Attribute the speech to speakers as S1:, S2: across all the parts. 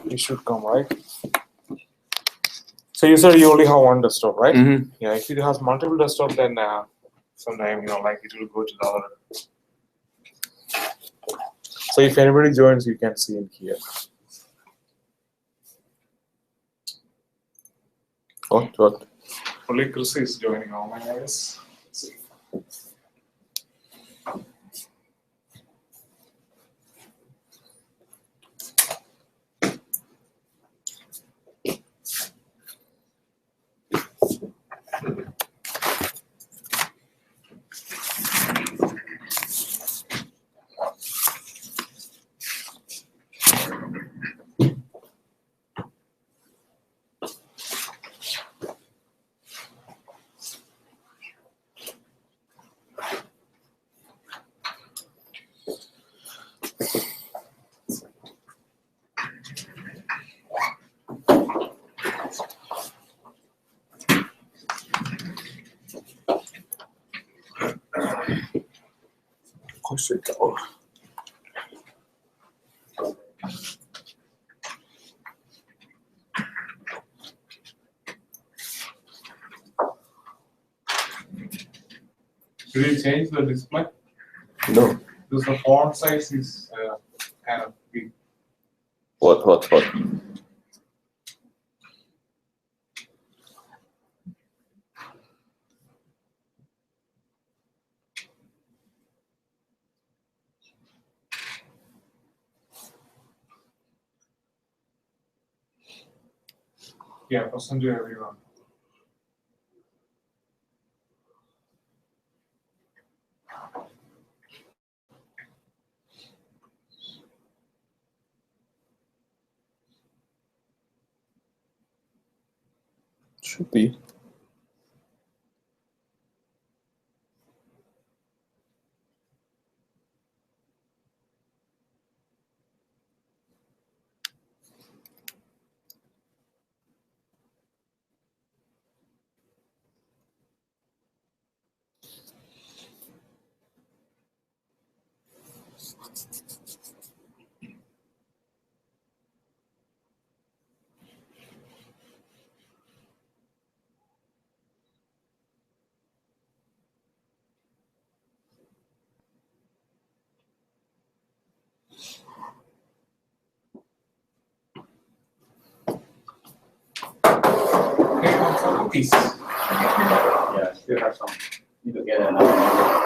S1: It should come, right? So you said you only have one desktop, right?
S2: Mm-hmm.
S1: Yeah, if it has multiple desktop, then sometime like it will go to the other. So if anybody joins, you can see in here. What? Only Chris is joining. Oh my goodness. Let's see. Did you change the display?
S2: No.
S1: Because the font size is kind of big.
S2: What?
S1: Yeah, present to everyone.
S2: Should be.
S1: Okay, want some cookies?
S2: Yeah, still have some. Need to get another.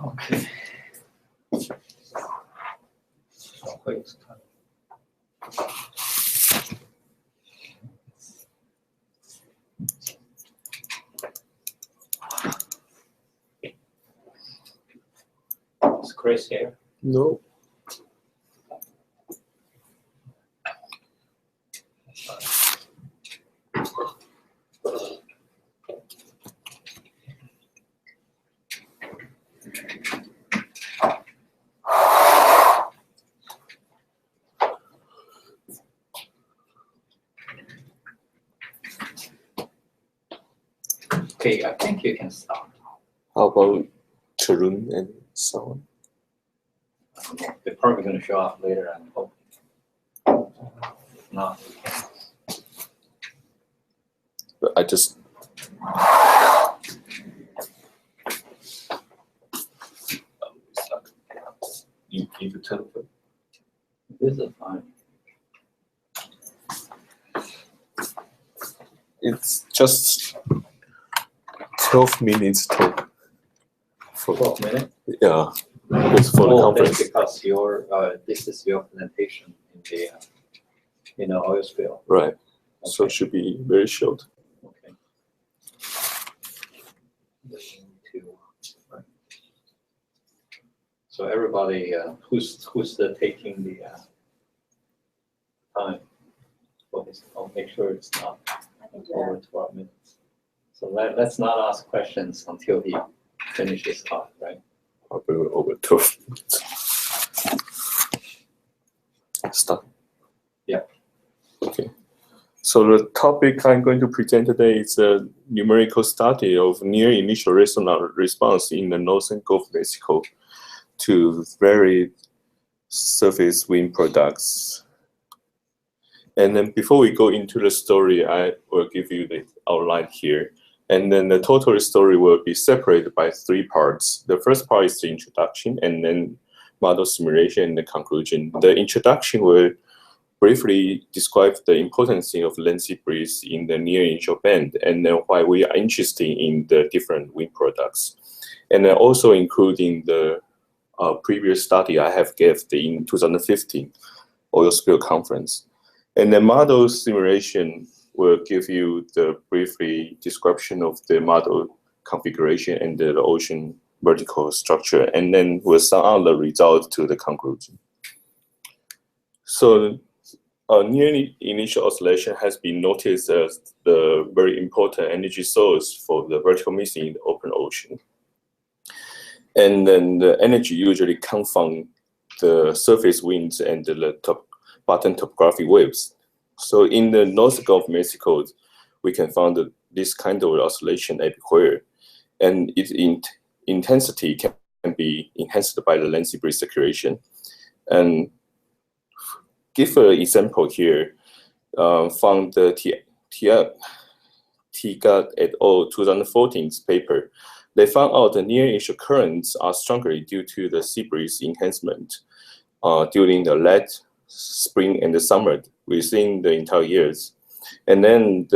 S2: Okay. Please. Is Chris here?
S1: No.
S2: Okay, I think you can start.
S3: How about Charun and so on?
S2: I don't know. They're probably going to show up later, I hope. If not, we can.
S3: But I just you need to tell them.
S2: This is fine.
S3: It's just 12 minutes talk. For
S2: 12 minutes?
S3: yeah, because for the
S2: Oh,
S3: conference.
S2: that's because your this is your presentation in the oil spill.
S3: Right. So
S2: Okay.
S3: it should be very short.
S2: Okay. Right. So everybody who's taking the time for this, I'll make sure it's not
S4: I can do
S2: over 12 minutes. So let's not ask questions until he finishes talk, right?
S3: Probably over 12 minutes. Start.
S2: Yeah.
S3: Okay. So the topic I'm going to present today is a numerical study of near initial resonant response in the northern Gulf of Mexico to varied surface wind products. And then before we go into the story, I will give you the outline here. And then the total story will be separated by 3 parts. The first part is the introduction, and then model simulation and the conclusion. The introduction will briefly describe the importance of Lancy breeze in the near initial band, and then why we are interested in the different wind products. And then also including the previous study I have given in 2015 oil spill conference. And the model simulation will give you the briefly description of the model configuration and the ocean vertical structure, and then we'll sum out the result to the conclusion. So near initial oscillation has been noticed as the very important energy source for the vertical missing in the open ocean. And then the energy usually comes from the surface winds and the bottom topographic waves. So in the North Gulf of Mexico, we can find this kind of oscillation everywhere, and its intensity can be enhanced by the Lancy breeze circulation. And give an example here from the Tigat et al. 2014 paper. They found out the near initial currents are stronger due to the sea breeze enhancement during the late spring and the summer within the entire years. And then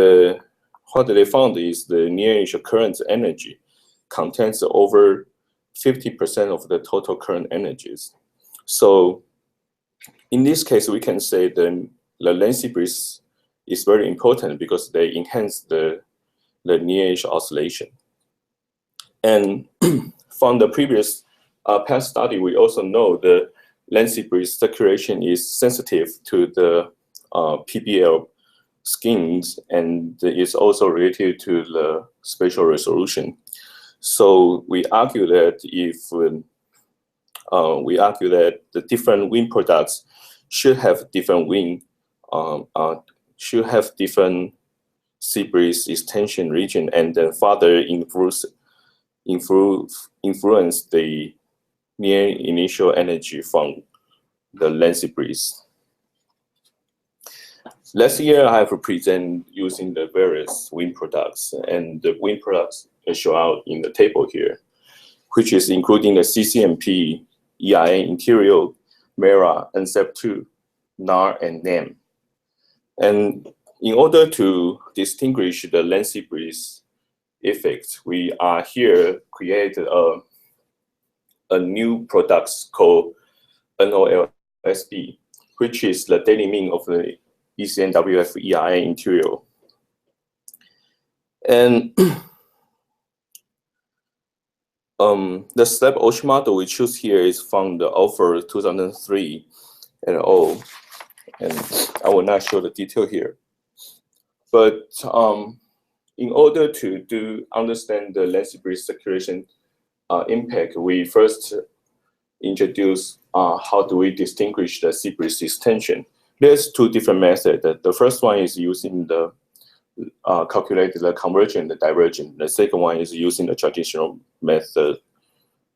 S3: what they found is the near initial current energy contains over 50% of the total current energies. So in this case, we can say the Lancy breeze is very important because they enhance the near initial oscillation. And from the previous past study, we also know the Lancy breeze circulation is sensitive to the PBL schemes, and is also related to the spatial resolution. So we argue that the different wind products should have different sea breeze extension region, and then further influence the near initial energy from the Lancy breeze. Last year, I have presented using the various wind products, and the wind products are shown out in the table here, which is including the CCMP, EIA Interior, MERA, NCEP2, NAR, and NEM. And in order to distinguish the Lancy breeze effect, we are here created a new product called NOLSB, which is the daily mean of the ECNWF EIA Interior. And the SLAP ocean model we choose here is from the Alford 2003 and all. And I will not show the detail here. But in order to understand the Lancy breeze circulation impact, we first introduce how do we distinguish the sea breeze extension. There's 2 different methods. The first one is using the calculate the convergent and divergent. The second one is using the traditional method,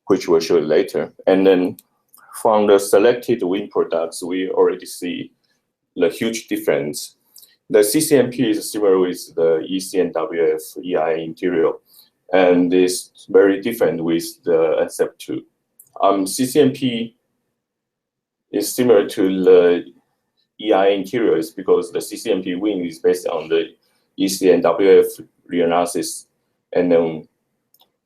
S3: which we'll show later. And then from the selected wind products, we already see the huge difference. The CCMP is similar with the ECNWF EI interior, and is very different with the NCEP2. CCMP is similar to the EI interiors because the CCMP wind is based on the ECNWF reanalysis, and then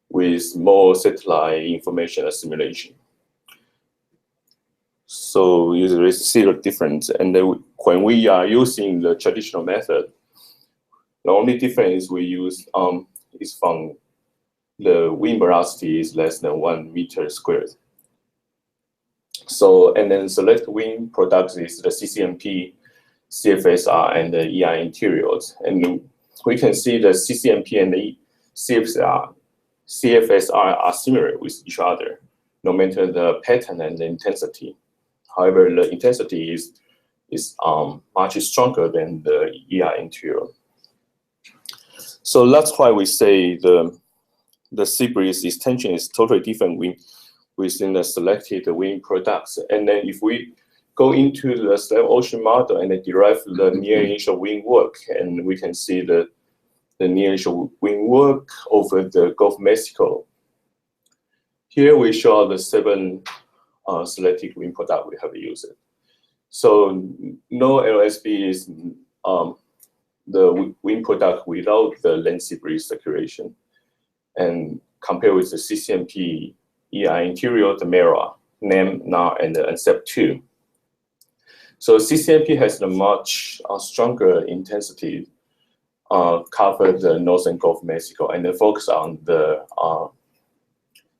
S3: with more satellite information assimilation. So you see the difference. And then when we are using the traditional method, the only difference we use is from the wind velocity is less than 1 meter squared. So, and then select wind products is the CCMP, CFSR, and the EI interiors. And we can see the CCMP and the CFSR are similar with each other, no matter the pattern and the intensity. However, the intensity is much stronger than the EI interior. So that's why we say the sea breeze extension is totally different within the selected wind products. And then if we go into the slab ocean model and then derive the near initial wind work, and we can see the near initial wind work over the Gulf of Mexico. Here we show the 7 selected wind product we have used. So no LSB is the wind product without the land sea breeze circulation. And compared with the CCMP, EI interior, the MERA, NEM, NAR, and the NCEP2. So CCMP has a much stronger intensity, cover the northern Gulf of Mexico, and they focus on the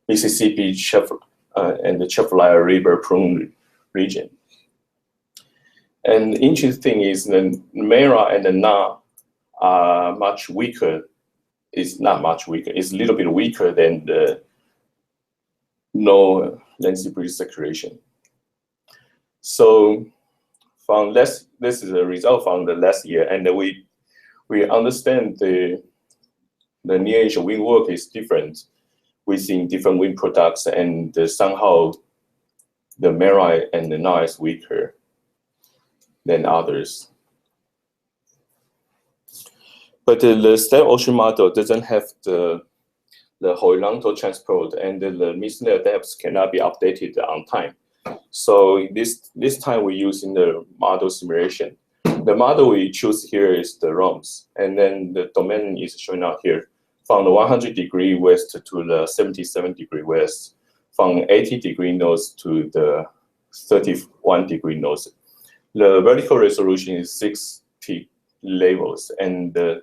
S3: Mississippi and the Chefchaouen River Prune region. And the interesting thing is the MERA and the NAR are much weaker. It's not much weaker. It's a little bit weaker than the no land sea breeze circulation. So from this is a result from the last year, and we understand the near initial wind work is different within different wind products, and somehow the MERA and the NAR is weaker than others. But the slab ocean model doesn't have the horizontal transport, and the missionary depths cannot be updated on time. So this time we use in the model simulation. The model we choose here is the ROMS, and then the domain is shown out here from the 100-degree west to the 77-degree west, from 80-degree north to the 31-degree north. The vertical resolution is 60 levels, and the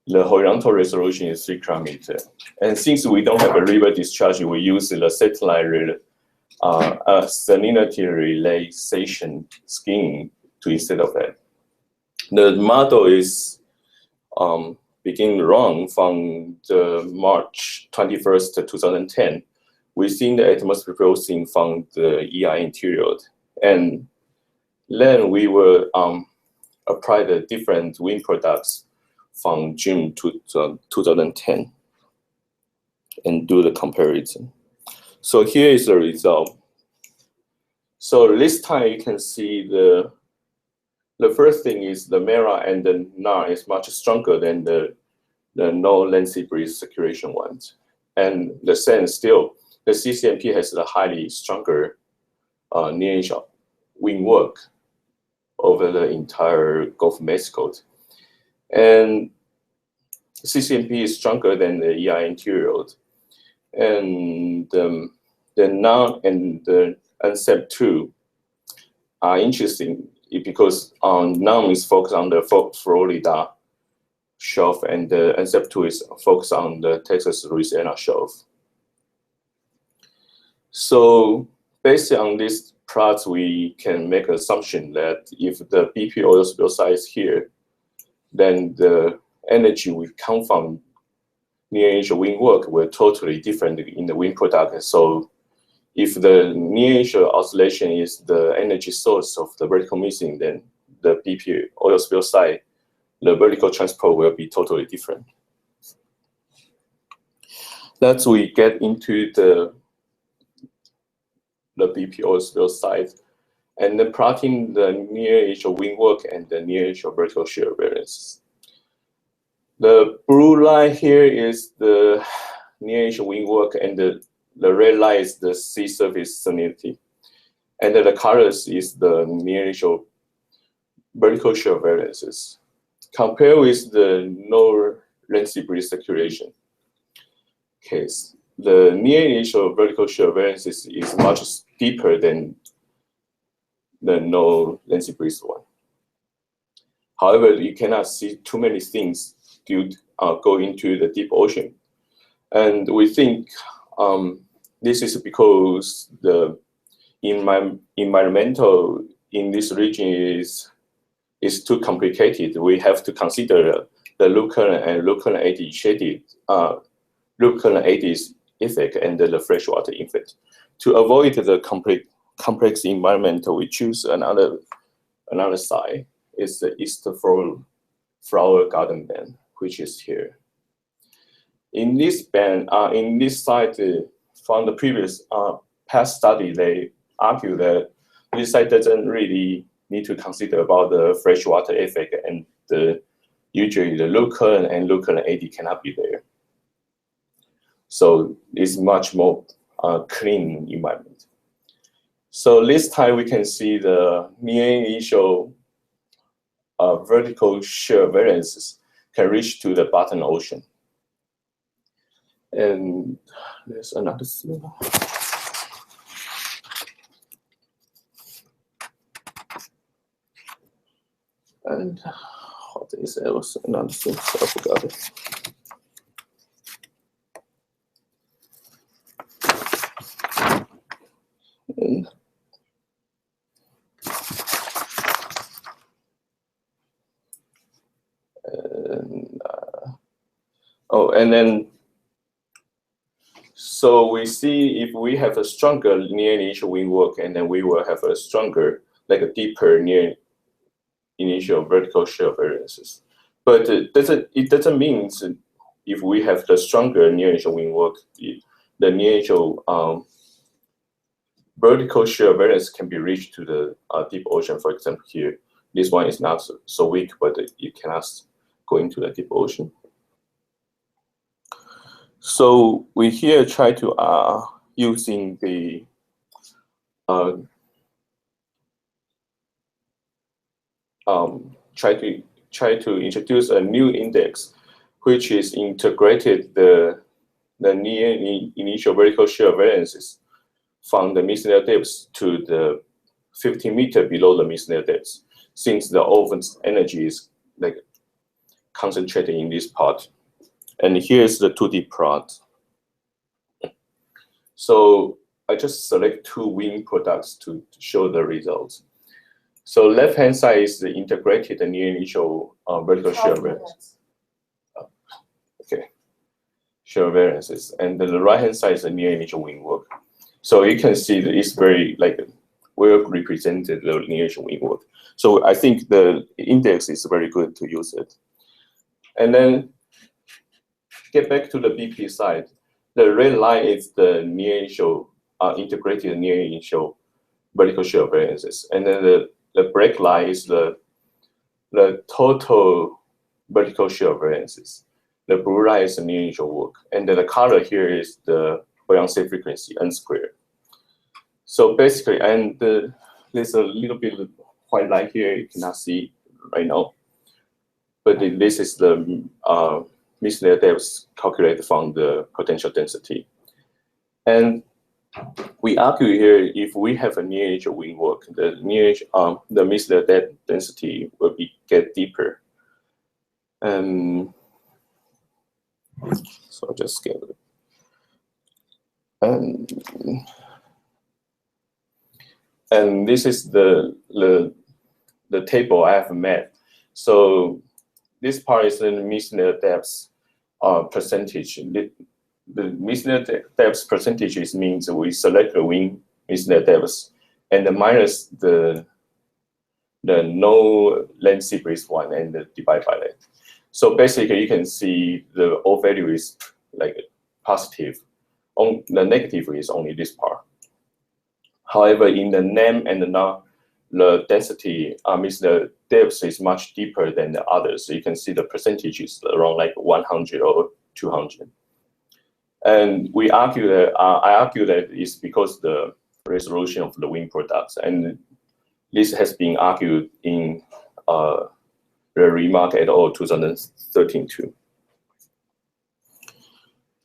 S3: horizontal resolution is 3 kilometers. And since we don't have a river discharge, we use the satellite salinity relaxation scheme to instead of that. The model is beginning wrong from the March 21st, 2010. We've seen the atmosphere processing from the EI interior. And then we will apply the different wind products from June to 2010 and do the comparison. So here is the result. So this time you can see the first thing is the MERA and the NAR is much stronger than the no land sea breeze circulation ones. And the same still, the CCMP has a highly stronger near initial wind work over the entire Gulf of Mexico. And CCMP is stronger than the EI interior. And the NAR and the NCEP2 are interesting because NAR is focused on the Florida shelf, and the NCEP2 is focused on the Texas Louisiana shelf. So based on these plots, we can make an assumption that if the BP oil spill size here, then the energy we come from near initial wind work were totally different in the wind product. So if the near initial oscillation is the energy source of the vertical missing, then the BP oil spill side the vertical transport will be totally different. Let's we get into the BP side, and then plotting the near initial wind work and the near initial vertical shear variance. The blue line here is the near initial wind work, and the red line is the sea surface salinity. And then the colors is the near initial vertical shear variances. Compared with the no Renzi breeze circulation case, the near initial vertical shear variances is much deeper than the no Renzi breeze one. However, you cannot see too many things go into the deep ocean. And we think this is because the environmental in this region is too complicated. We have to consider the loop current and loop current eddy shaded loop current eddies effect and the freshwater effect. To avoid the complex environment, we choose another site. Is the East Flower Garden Band, which is here. In this band, in this site, from the previous past study, they argue that this site doesn't really need to consider about the freshwater effect, and usually the loop current and loop current eddy cannot be there. So it's much more clean environment. So this time we can see the near initial vertical shear variances can reach to the bottom ocean. And there's another slide. And what is it? Was another thing, so I forgot it. And then, so we see if we have a stronger near initial wind work, and then we will have a stronger, like a deeper near initial vertical shear variances. But it doesn't mean if we have the stronger near initial wind work, the near initial vertical shear variance can be reached to the deep ocean. For example, here, this one is not so weak, but it cannot go into the deep ocean. So we here try to using the try to introduce a new index, which is integrated the near initial vertical shear variances from the miscellaneous depths to the 15 meters below the miscellaneous depths, since the ocean's energy is like concentrated in this part. And here's the 2D plot. So I just select two wind products to show the results. So left-hand side is the integrated near initial vertical shear variance. Okay, shear variances, and then the right-hand side is the near initial wind work. So you can see that it's very well represented, the near initial wind work. So I think the index is very good to use it. And then get back to the BP side. The red line is the near initial integrated near initial vertical shear variances, and then the black line is the total vertical shear variances. The blue line is the near initial work, and then the color here is the buoyancy frequency n squared. So basically, and there's a little bit of white line here you cannot see right now, but this is the miscellaneous depths calculated from the potential density. And we argue here, if we have a near initial wind work, the miscellaneous depth density will get deeper. So I'll just scale it. And this is the table I have made. So this part is the miscellaneous depths percentage. The miscellaneous depths percentage means we select the wind miscellaneous depths and minus the the no lengthy breeze one and the divide by that. So basically you can see the O value is like positive. On the negative is only this part. However, in the NAM and the density, means the depth is much deeper than the others. So you can see the percentage is around like 100 or 200. And we argue that, I argue that it's because the resolution of the wind products, and this has been argued in the Remark et al. 2013 too.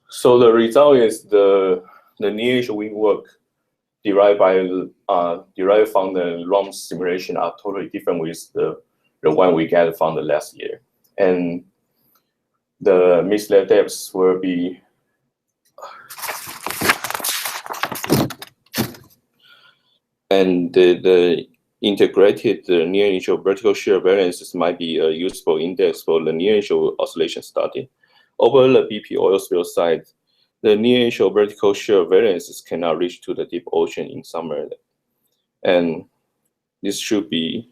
S3: So the result is the near wind work derived from the ROM simulation are totally different with the one we get from the last year, and the misled depths will be and the integrated near initial vertical shear variances might be a useful index for the near initial oscillation study. Over the BP oil spill side, the near initial vertical shear variances cannot reach to the deep ocean in summer, and this should be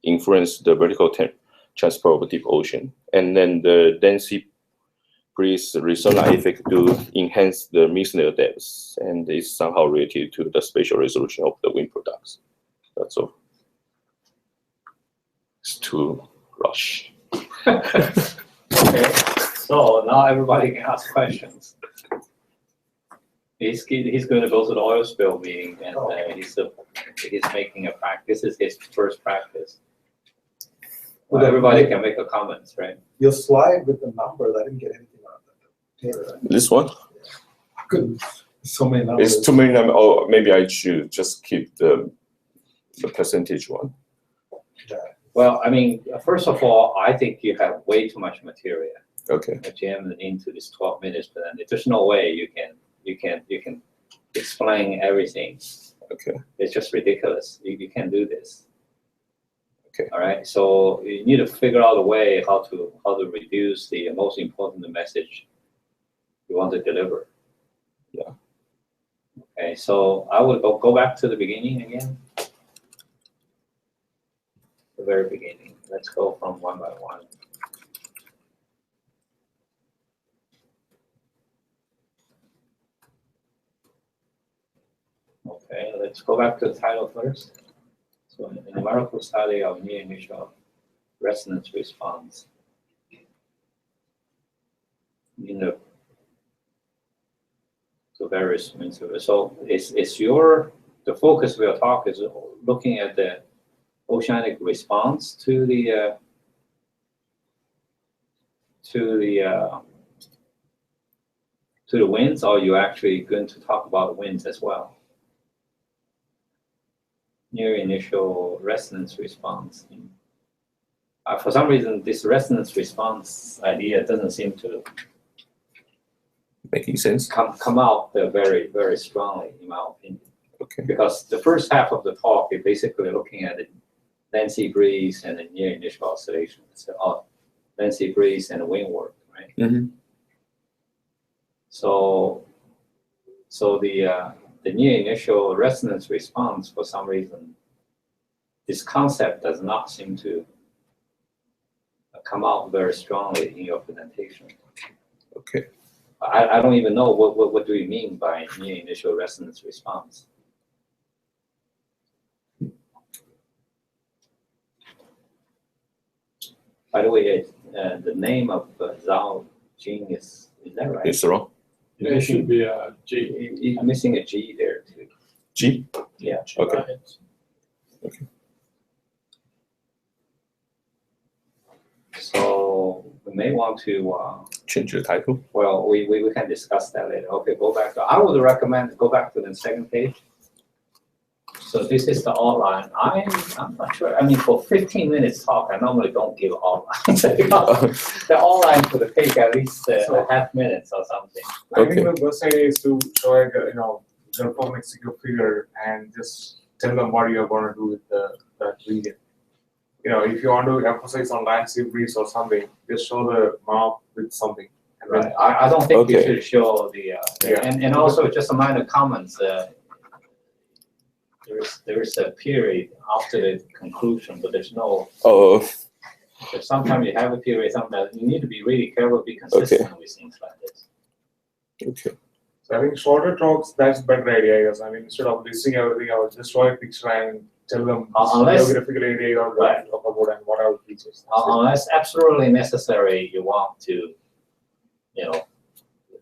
S3: influence the vertical transport of deep ocean. And then the density breeze resonant effect do enhance the mixed depths, and is somehow related to the spatial resolution of the wind products. That's all. It's too rush.
S2: Okay, so now everybody can ask questions. He's going to go to the oil spill meeting, and he's making a practice. This is his first practice. Well, everybody can make a comments, right?
S4: Your slide with the numbers, I didn't get anything out of that.
S3: This one?
S4: I couldn't. So many numbers.
S3: It's too many numbers. Oh, maybe I should just keep the percentage one.
S4: Yeah.
S2: Well, I mean, first of all, I think you have way too much material.
S3: Okay.
S2: Jammed into this 12 minutes, but then there's no way you can explain everything.
S3: Okay.
S2: It's just ridiculous. You can't do this.
S3: Okay.
S2: All right. So you need to figure out a way how to reduce the most important message you want to deliver.
S3: Yeah.
S2: Okay. So I would go back to the beginning again. The very beginning. Let's go from one by one. Okay, let's go back to the title first. So an numerical study of near initial resonance response in the various intervals. So the focus we'll talk is looking at the oceanic response to the winds, or are you actually going to talk about winds as well? Near initial resonance response. For some reason, this resonance response idea doesn't seem to
S3: Making sense?
S2: come out very, very strongly, in my opinion.
S3: Okay.
S2: Because the first half of the talk is basically looking at the Nancy breeze and the near initial oscillation. So Nancy breeze and the wind work, right?
S3: Mm-hmm.
S2: So the near initial resonance response, for some reason, this concept does not seem to come out very strongly in your presentation.
S3: Okay.
S2: I don't even know what do you mean by near initial resonance response. By the way, the name of Zhao Jing is that right?
S3: It's wrong.
S1: Yeah, it should be a G.
S2: You're missing a G there too.
S3: G?
S2: Yeah.
S3: Okay.
S1: Right.
S3: Okay.
S2: So we may want to,
S3: Change the title.
S2: well, we can discuss that later. Okay, go back to, I would recommend go back to the second page. So this is the outline. I'm not sure, I mean, for 15 minutes talk, I normally don't give outlines. The outline for the page at least a half minutes or something.
S1: I
S3: Okay.
S1: think the best idea is to show like the Mexico figure and just tell them what you're going to do with that region. If you want to emphasize on landscape breeze or something, just show the map with something. And then
S2: Right, I don't think you
S3: Okay.
S2: should show the,
S1: Yeah.
S2: and also just a minor comments. there is a period after the conclusion, but there's no,
S3: Oh,
S2: sometimes you have a period, sometimes you need to be really careful, be consistent with things like this.
S3: okay.
S1: So I think shorter talks, that's better idea, I guess. I mean, instead of listing everything, I would just draw a picture and tell them
S2: Unless-
S1: geographical area or what to talk about and what are the features. That's it.
S2: Unless absolutely necessary, you want to,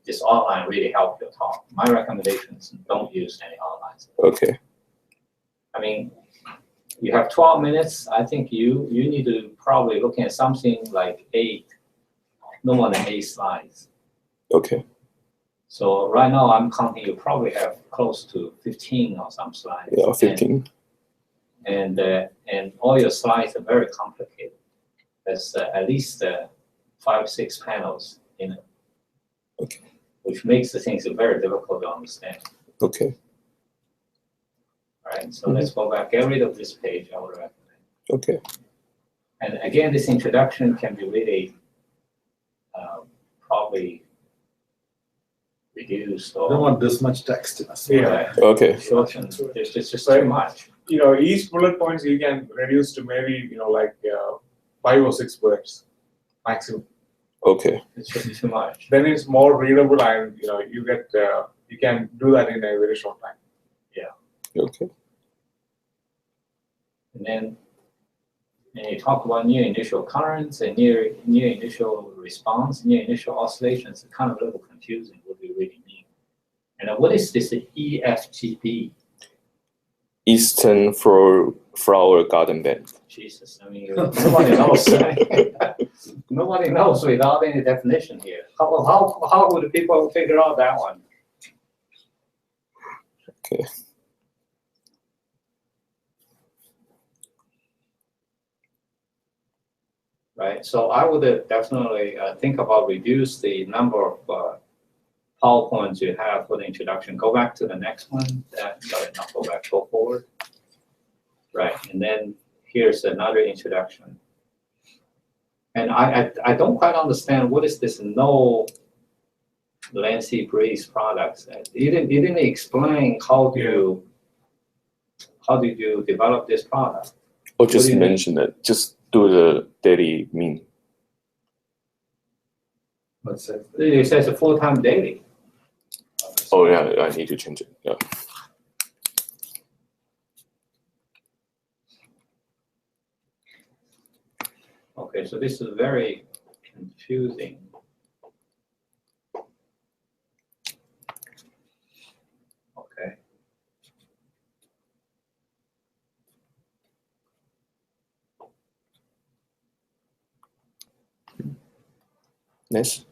S2: this outline really help your talk. My recommendation is don't use any outlines.
S3: Okay.
S2: I mean, you have 12 minutes. I think you need to probably look at something like 8, no more than 8 slides.
S3: Okay.
S2: So right now I'm counting you probably have close to 15 or some slides.
S3: Yeah, 15.
S2: And all your slides are very complicated. There's at least 5, 6 panels in it.
S3: Okay.
S2: Which makes the things very difficult to understand.
S3: Okay.
S2: All right, so let's go back, get rid of this page, I would recommend.
S3: Okay.
S2: And again, this introduction can be really probably reduced
S4: I don't
S2: or
S4: want this much text in a
S1: Yeah.
S3: Okay.
S2: shortened. There's just too much.
S1: Each bullet points you can reduce to maybe, like 5 or 6 words maximum.
S3: Okay.
S2: It's just too much.
S1: Then it's more readable and, you get, you can do that in a very short time.
S3: Okay.
S2: And then you talk about near initial currents and near initial response, near initial oscillations. It's kind of a little confusing what we really mean. And what is this EFGB?
S3: Eastern Flower Garden Band.
S2: Jesus, I mean, nobody knows. Nobody knows without any definition here. How would people figure out that one?
S3: Okay.
S2: Right, so I would definitely think about reduce the number of PowerPoints you have for the introduction. Go back to the next one. Sorry, not go back, go forward. Right, and then here's another introduction. And I don't quite understand what is this no Lancy Breeze products. You didn't explain how do you develop this product.
S3: Or just
S2: do you mean?
S3: mention it. Just do the daily mean.
S4: Let's say.
S2: It says a full-time daily.
S3: Oh yeah, I need to change it. Yeah.
S2: Okay, so this is very confusing. Okay.
S3: Next.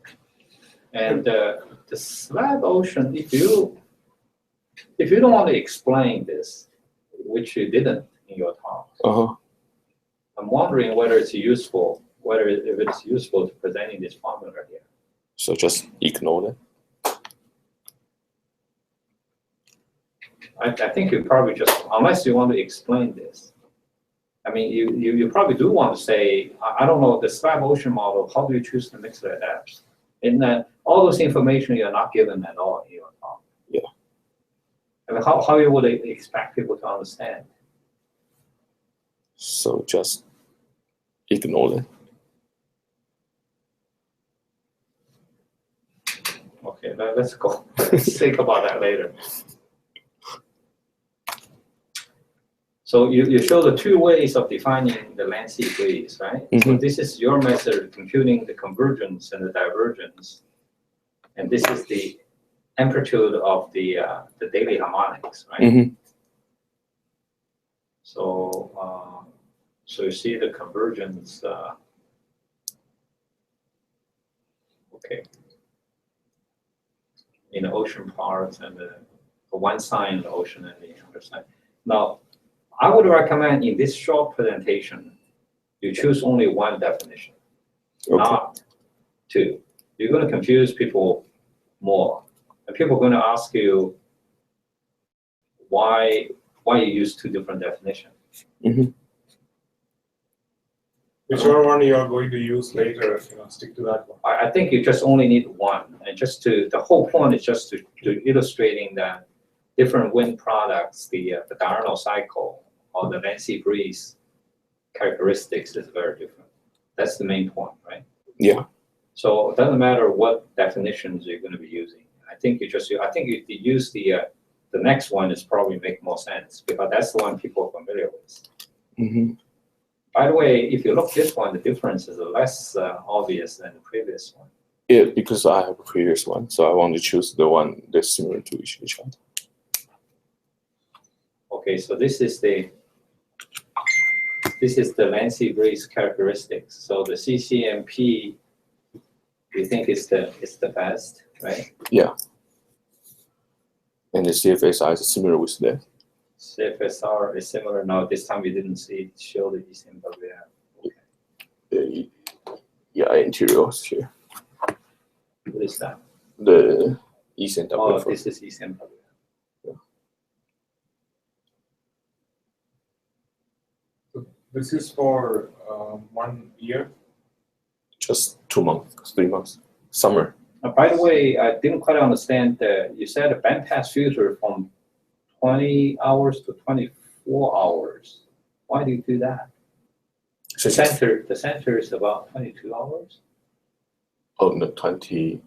S2: And the slab ocean, if you don't want to explain this, which you didn't in your talk,
S3: Uh-huh.
S2: I'm wondering whether it's useful, if it's useful to presenting this formula here.
S3: So just ignore that.
S2: I think you probably just, unless you want to explain this. I mean, you probably do want to say, I don't know, the slab ocean model, how do you choose the mixer adapts? And all those information you're not given at all in your talk.
S3: Yeah.
S2: I mean, how you would expect people to understand?
S3: So just ignore it.
S2: Okay, let's go. Let's think about that later. So you show the 2 ways of defining the Lancy breeze, right? So
S3: Mhm.
S2: this is your method of computing the convergence and the divergence. And this is the amplitude of the daily harmonics, right?
S3: Mm-hmm.
S2: So you see the convergence, okay. In the ocean part and the one side in the ocean and the other side. Now, I would recommend in this short presentation, you choose only one definition,
S3: Okay.
S2: not 2. You're going to confuse people more. And people are going to ask you why you use 2 different definitions.
S3: Mm-hmm.
S1: Whichever one you are going to use later, stick to that one.
S2: I think you just only need one. And the whole point is just to illustrating that different wind products, the diurnal cycle or the land sea breeze characteristics is very different. That's the main point, right?
S3: Yeah.
S2: So it doesn't matter what definitions you're going to be using. I think if you use the next one, is probably make more sense because that's the one people are familiar with.
S3: Mm-hmm.
S2: By the way, if you look this one, the difference is less obvious than the previous one.
S3: Yeah, because I have a previous one, so I want to choose the one that's similar to each other.
S2: Okay, so this is the land sea breeze characteristics. So the CCMP, you think is the best, right?
S3: Yeah. And the CFSI is similar with that.
S2: CFSR is similar. No, this time we didn't show the ECMWF. Okay.
S3: Yeah, interiors here.
S2: What is that?
S3: The ECMWF.
S2: Oh, this is ECMWF.
S1: This is for 1 year.
S3: Just 2 months, 3 months. Summer.
S2: By the way, I didn't quite understand. You said a bandpass filter from 20 hours to 24 hours. Why do you do that? The center is about 22 hours.
S3: Oh, no, 20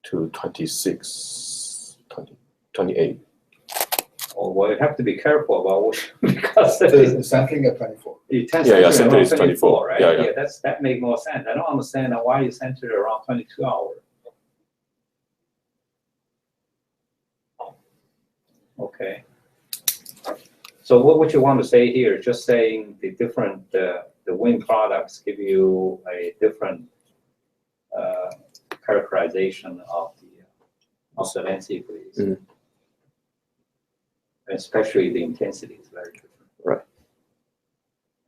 S3: to 26, 20, 28.
S2: Oh, well, you have to be careful about what, because
S4: The sampling at 24.
S2: you tend
S3: Yeah,
S2: to
S3: center
S2: around
S3: is 24,
S2: right?
S3: yeah.
S2: That make more sense. I don't understand why you center around 22 hours. Okay. So what would you want to say here? Just saying the different, the wind products give you a different characterization of the land sea breeze.
S3: Mhm.
S2: Especially the intensity is very different.
S3: Right.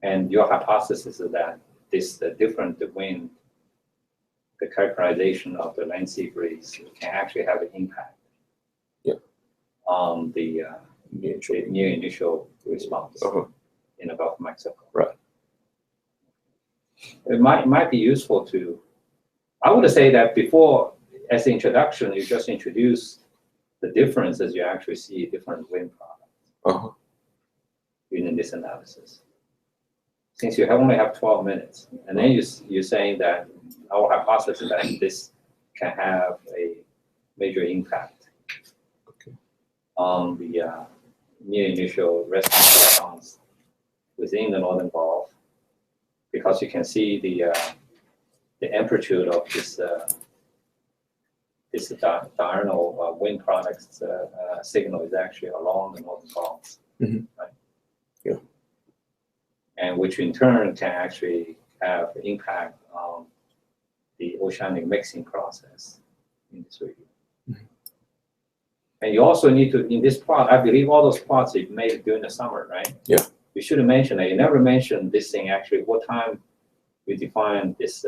S2: And your hypothesis is that the wind, the characterization of the land sea breeze can actually have an impact.
S3: Yeah.
S2: On the near initial response
S3: Uh-huh.
S2: in the Gulf of Mexico.
S3: Right.
S2: It might be useful to, I would say that before, as an introduction, you just introduce the differences you actually see different wind products
S3: Uh-huh.
S2: using this analysis. Since you only have 12 minutes, and then you're saying that our hypothesis that this can have a major impact on the near initial response within the Northern Gulf, because you can see the amplitude of this diurnal wind products signal is actually along the Northern Gulf,
S3: Mhm.
S2: right?
S3: Yeah.
S2: And which in turn can actually have impact on the oceanic mixing process in this region.
S3: Mhm.
S2: And you also need to, in this plot, I believe all those plots you made during the summer, right?
S3: Yeah.
S2: You should have mentioned that. You never mentioned this thing actually, what time we define this.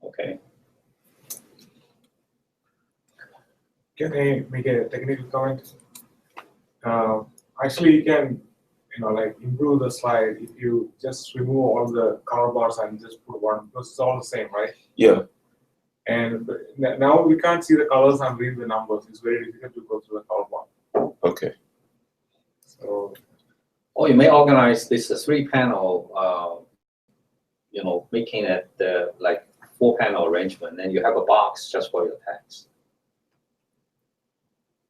S2: Okay.
S1: Can I make a technical comment? Actually, you can, like improve the slide if you just remove all the color bars and just put one, because it's all the same, right?
S3: Yeah.
S1: And now we can't see the colors and read the numbers. It's very difficult to go through the color bar.
S3: Okay.
S1: So,
S2: Or you may organize this 3-panel, making it like 4-panel arrangement, and you have a box just for your text.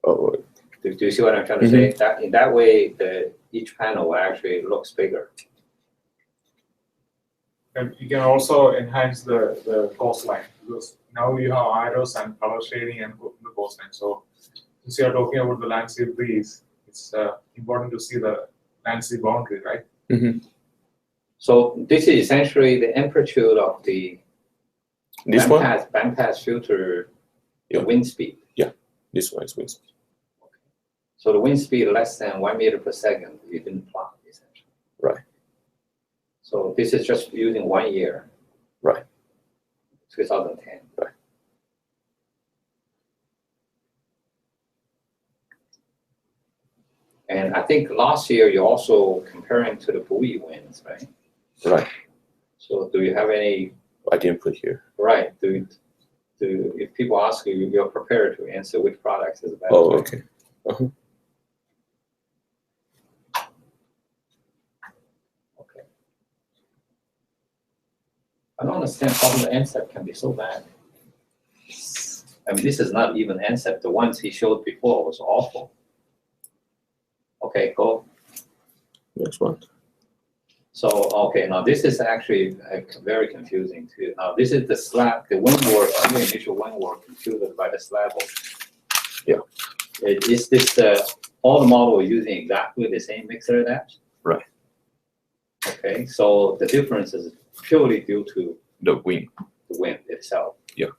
S3: Oh,
S2: Do you see what I'm trying to say? That in that way, each panel actually looks bigger.
S1: and you can also enhance the coastline, because now you have arrows and color shading and the coastline. So since you are talking about the land sea breeze, it's important to see the land sea boundary, right?
S3: Mm-hmm.
S2: So this is essentially the amplitude of the
S3: This one?
S2: bandpass filter, the
S3: Yeah.
S2: wind speed.
S3: This one is wind speed.
S2: So the wind speed less than 1 meter per second, you didn't plot essentially.
S3: Right.
S2: So this is just using 1 year.
S3: Right.
S2: 2010.
S3: Right.
S2: And I think last year you're also comparing to the buoy winds, right?
S3: Right.
S2: So do you have any,
S3: I didn't put here.
S2: right, if people ask you, you're prepared to answer which products is better?
S3: Oh, okay.
S2: Okay. I don't understand how the NCEP can be so bad. I mean, this is not even NCEP. The ones he showed before was awful. Okay, go.
S3: Next one.
S2: So, okay, now this is actually very confusing too. Now, this is the slab, the wind work, the initial wind work computed by the slab.
S3: Yeah.
S2: Is this all the model are using exactly the same mixer adapts?
S3: Right.
S2: Okay, so the difference is purely due to
S3: The wind.
S2: the wind itself.
S3: Yeah.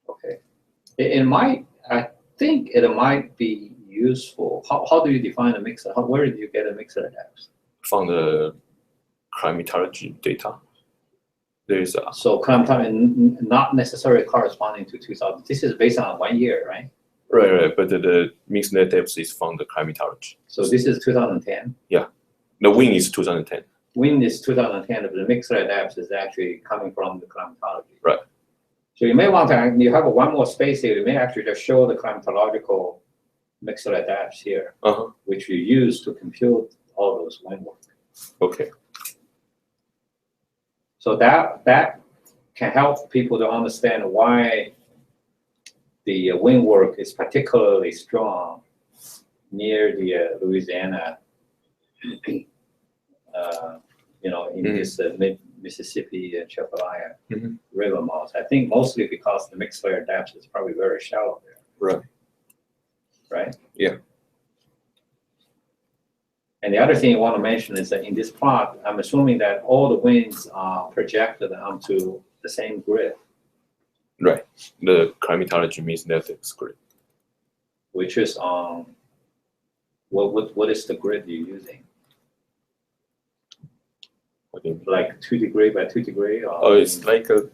S2: Okay. I think it might be useful. How do you define a mixer? Where did you get a mixer adapts?
S3: From the climatology data. There is a
S2: So climatology not necessarily corresponding to 2000. This is based on 1 year, right?
S3: right, but the mixed net depth is from the climatology.
S2: So this is 2010.
S3: The wind is 2010.
S2: Wind is 2010, but the mixer adapts is actually coming from the climatology.
S3: Right.
S2: So you may want to, you have one more space here, you may actually just show the climatological mixer adapts here,
S3: Uh-huh.
S2: which you use to compute all those wind work.
S3: Okay.
S2: So that can help people to understand why the wind work is particularly strong near the Louisiana, in this Mississippi Chapalaya
S3: Mhm.
S2: river mouth. I think mostly because the mixed layer depth is probably very shallow there,
S3: Right.
S2: right?
S3: Yeah.
S2: And the other thing I want to mention is that in this plot, I'm assuming that all the winds are projected onto the same grid,
S3: Right. The climatology means that it's great.
S2: which is what is the grid you're using?
S3: What do you mean?
S2: Like 2 degree by 2 degree? Or
S3: Oh, it's like a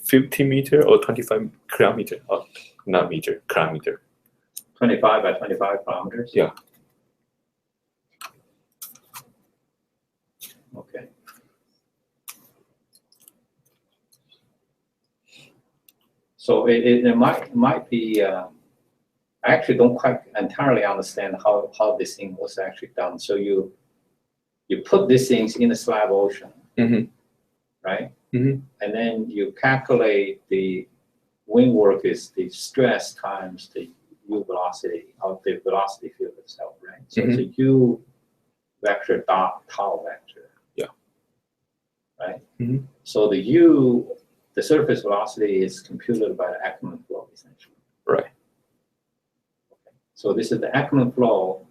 S3: 50 meter or 25 kilometer. Oh, not meter, kilometer.
S2: 25 by 25 kilometers?
S3: Yeah.
S2: Okay. So it might be, I actually don't quite entirely understand how this thing was actually done. So you put these things in a slab ocean,
S3: Mhm.
S2: right?
S3: Mhm.
S2: And then you calculate the wind work is the stress times the u velocity of the velocity field itself, right? So it's a u vector dot tau vector.
S3: Yeah.
S2: Right?
S3: Mhm.
S2: So the surface velocity is computed by the Ackermann flow, essentially.
S3: Right.
S2: So this is the Ackermann flow.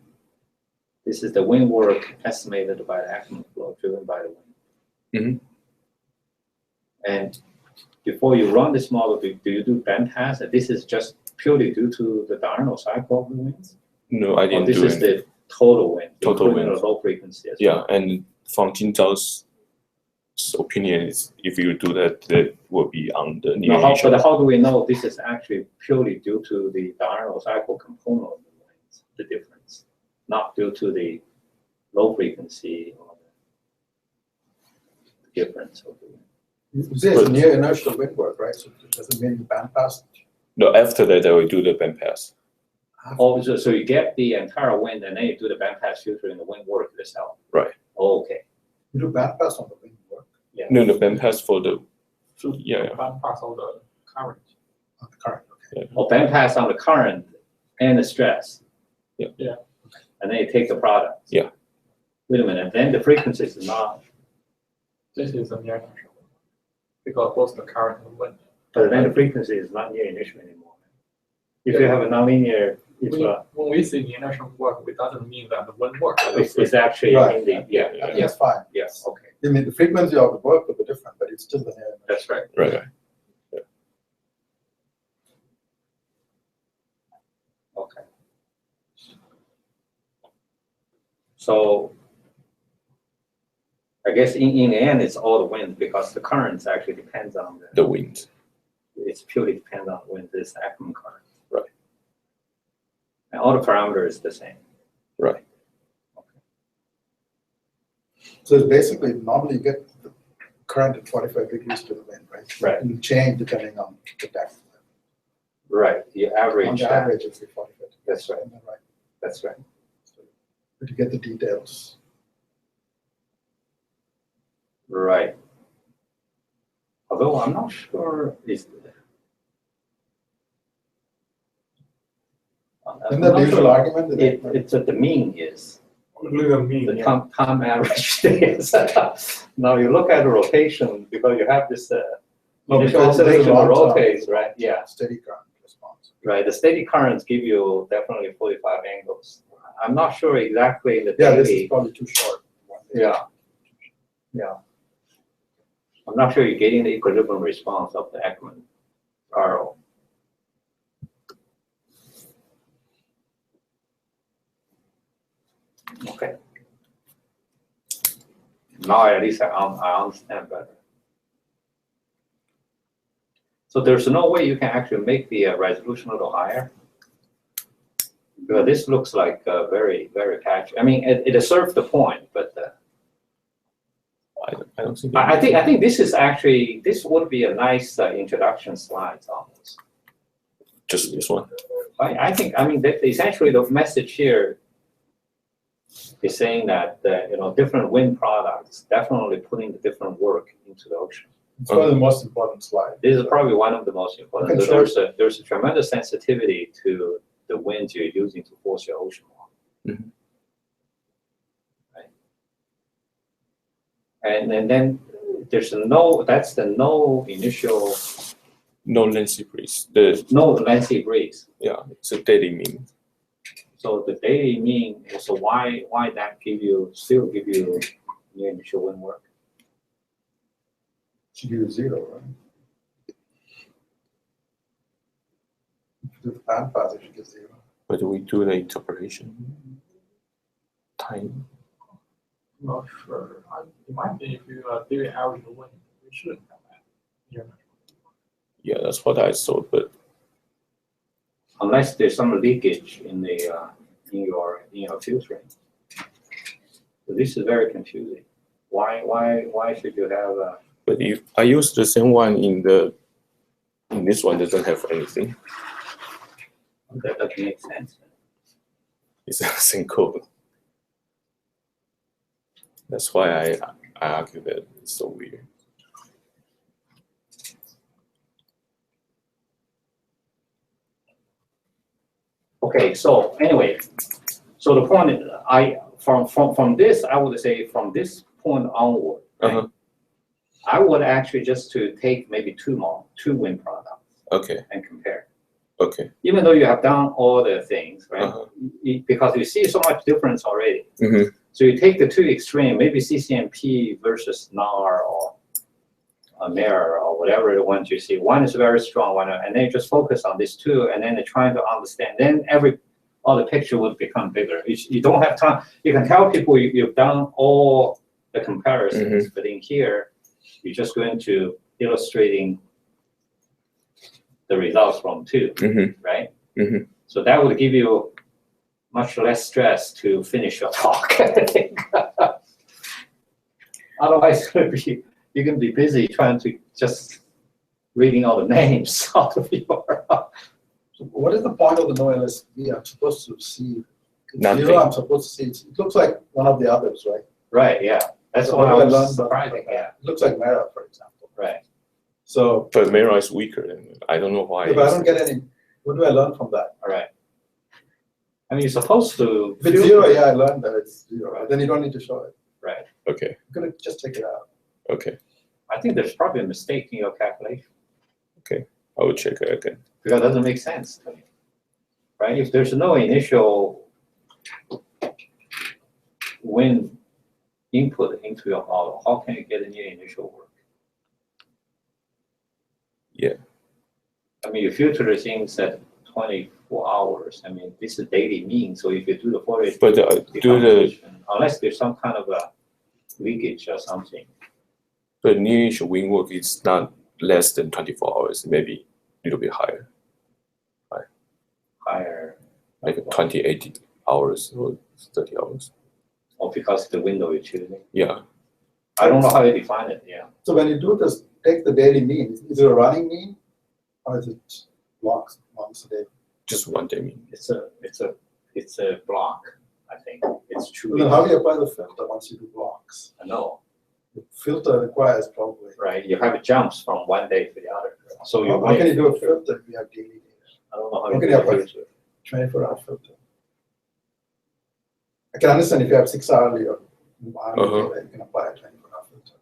S2: This is the wind work estimated by the Ackermann flow, driven by the wind.
S3: Mhm.
S2: And before you run this model, do you do bandpass? And this is just purely due to the diurnal cycle of the winds?
S3: No, I
S2: Or
S3: didn't
S2: this
S3: do
S2: is
S3: it.
S2: the total wind,
S3: Total
S2: including
S3: wind.
S2: the low frequency as
S3: Yeah, and from Jin Zhao's opinion is if you do that, that will be on the near
S2: Now,
S3: initial.
S2: but how do we know this is actually purely due to the diurnal cycle component of the winds, the difference, not due to the low frequency or the difference of the wind?
S4: You say it's near inertial wind work, right? So it doesn't mean you bandpass.
S3: No, after that, I will do the bandpass.
S2: Oh, so you get the entire wind and then you do the bandpass filter in the wind work itself?
S3: Right.
S2: Oh, okay.
S4: You do bandpass on the wind work,
S3: No, the bandpass for the
S1: So
S3: Yeah.
S1: bypass all the current.
S4: on the current. Okay.
S2: Or bandpass on the current and the stress.
S3: Yeah.
S1: Yeah.
S2: And then you take the product.
S3: Yeah.
S2: Wait a minute, then the frequency is not,
S1: This is a near initial. Because both the current and wind.
S2: but then the frequency is not near initial anymore. If you have a nonlinear,
S1: When we say the inertial work, it doesn't mean that the wind work.
S2: it's actually
S4: Right.
S2: in the, yeah,
S4: That's fine.
S2: yes, okay,
S4: I mean, the frequency of the work will be different, but it's still the near inertial.
S2: that's right.
S3: right.
S2: Okay. So I guess in the end, it's all the wind because the currents actually depends on
S3: The wind.
S2: it's purely depends on when this Ackermann current.
S3: Right.
S2: And all the parameters is the same.
S3: Right.
S4: So it's basically, normally you get the current at 45 degrees to the wind, right?
S2: Right.
S4: It will change depending on the depth.
S2: Right, you
S4: On
S2: average
S4: the
S2: that.
S4: average, it's the 45 degrees.
S2: That's right.
S4: Isn't that right?
S2: That's right.
S4: But you get the details.
S2: Right. Although I'm not sure is.
S4: Isn't that the usual argument? That
S2: It's what the mean is.
S1: Only the mean,
S2: The
S1: yeah.
S2: time average is. Now you look at the rotation because you have this
S4: No,
S2: initial
S4: because there's a
S2: oscillation
S4: long-term
S2: rotates, right? Yeah,
S4: Steady current response.
S2: right. The steady currents give you definitely 45 angles. I'm not sure exactly in the
S4: Yeah, this is
S2: daily.
S4: probably too short.
S2: Yeah. Yeah. I'm not sure you're getting the equilibrium response of the Ackermann RO. Okay. Now at least I understand better. So there's no way you can actually make the resolution a little higher? Because this looks like very, very patchy. I mean, it serves the point, but
S3: I don't think.
S2: I think this is actually, this would be a nice introduction slides almost.
S3: Just this one.
S2: I think, I mean, essentially the message here is saying that, different wind products definitely putting the different work into the ocean.
S4: It's one of the most important slides.
S2: This is probably one of the most important.
S4: Okay,
S2: So
S4: sure.
S2: there's a tremendous sensitivity to the winds you're using to force your ocean water.
S3: Mhm.
S2: Right. And then there's that's the no initial,
S3: No lengthy breeze.
S2: no lengthy breeze.
S3: It's a daily mean.
S2: So the daily mean, so why that still give you near initial wind work?
S4: Should give you 0, right? If you do the band pass, it should give 0.
S3: But we do the interpolation. Time.
S5: I'm not sure. In my opinion, if you do it average the wind, it shouldn't come back. Yeah.
S3: Yeah, that's what I saw. But
S2: Unless there's some leakage in the in your filtering. So this is very confusing. Why should you have
S3: but if I use the same one in this one doesn't have anything.
S2: that doesn't make sense?
S3: It's the same code. That's why I argue that it's so weird.
S2: Okay, so anyway, so the point is, from this, I would say from this point onward, right,
S3: Uh-huh.
S2: I would actually just to take maybe two wind products
S3: Okay.
S2: and compare.
S3: Okay.
S2: Even though you have done all the things, right?
S3: Uh-huh.
S2: Because you see so much difference already.
S3: Mm-hmm.
S2: So you take the two extreme, maybe CCNP versus NAR or MER or whatever the ones you see. One is very strong, one, and then you just focus on these two, and then you're trying to understand. Then all the picture would become bigger. You don't have time. You can tell people you've done all the comparisons, but in here, you're just going to illustrating the results from two, right?
S3: Mm-hmm.
S2: So that would give you much less stress to finish your talk, I think. Otherwise, you're going to be busy trying to just reading all the names out of your.
S4: So what is the point of the no LSB? I'm supposed to see
S3: Nothing.
S4: 0. I'm supposed to see it looks like one of the others, right?
S2: Right, yeah. That's
S4: So
S2: what I
S4: what do
S2: was
S4: learn from
S2: surprising,
S4: that?
S2: yeah.
S4: It looks like Mera, for example.
S2: Right.
S4: So
S3: But Mera is weaker than I don't know why.
S4: if I don't get any, what do I learn from that?
S2: All right. I mean, you're supposed to.
S4: If it's 0, yeah, I learned that it's 0. Right? Then you don't need to show it.
S2: Right.
S3: Okay.
S4: You're gonna just take it out.
S3: Okay.
S2: I think there's probably a mistake in your calculation
S3: I will check it again.
S2: because it doesn't make sense to me. Right? If there's no initial wind input into your model, how can you get any initial work?
S3: Yeah.
S2: I mean, you filter the things at 24 hours. I mean, this is daily mean. So if you do the Fourier
S3: But do the
S2: decomposition, unless there's some kind of a leakage or something.
S3: near initial wind work is not less than 24 hours. Maybe little bit higher,
S2: higher?
S3: like 28 hours or 30 hours.
S2: Or because the window you're choosing?
S3: Yeah.
S2: I don't know how you define it, yeah.
S4: So when you do this, take the daily mean, is it a running mean? Or is it blocks once a day?
S3: Just 1 day mean.
S2: It's a block, I think. It's true.
S4: Then how do you apply the filter once you do blocks?
S2: I know,
S4: The filter requires probably.
S2: right? You have jumps from one day to the other. So you
S4: How can you do a filter if you have daily data?
S2: I don't know how
S4: How
S2: you
S4: can
S2: do
S4: you
S2: it.
S4: apply 24-hour filter? I can understand if you have 6-hourly or hourly
S3: Uh-huh.
S4: data, you can apply a 24-hour filter.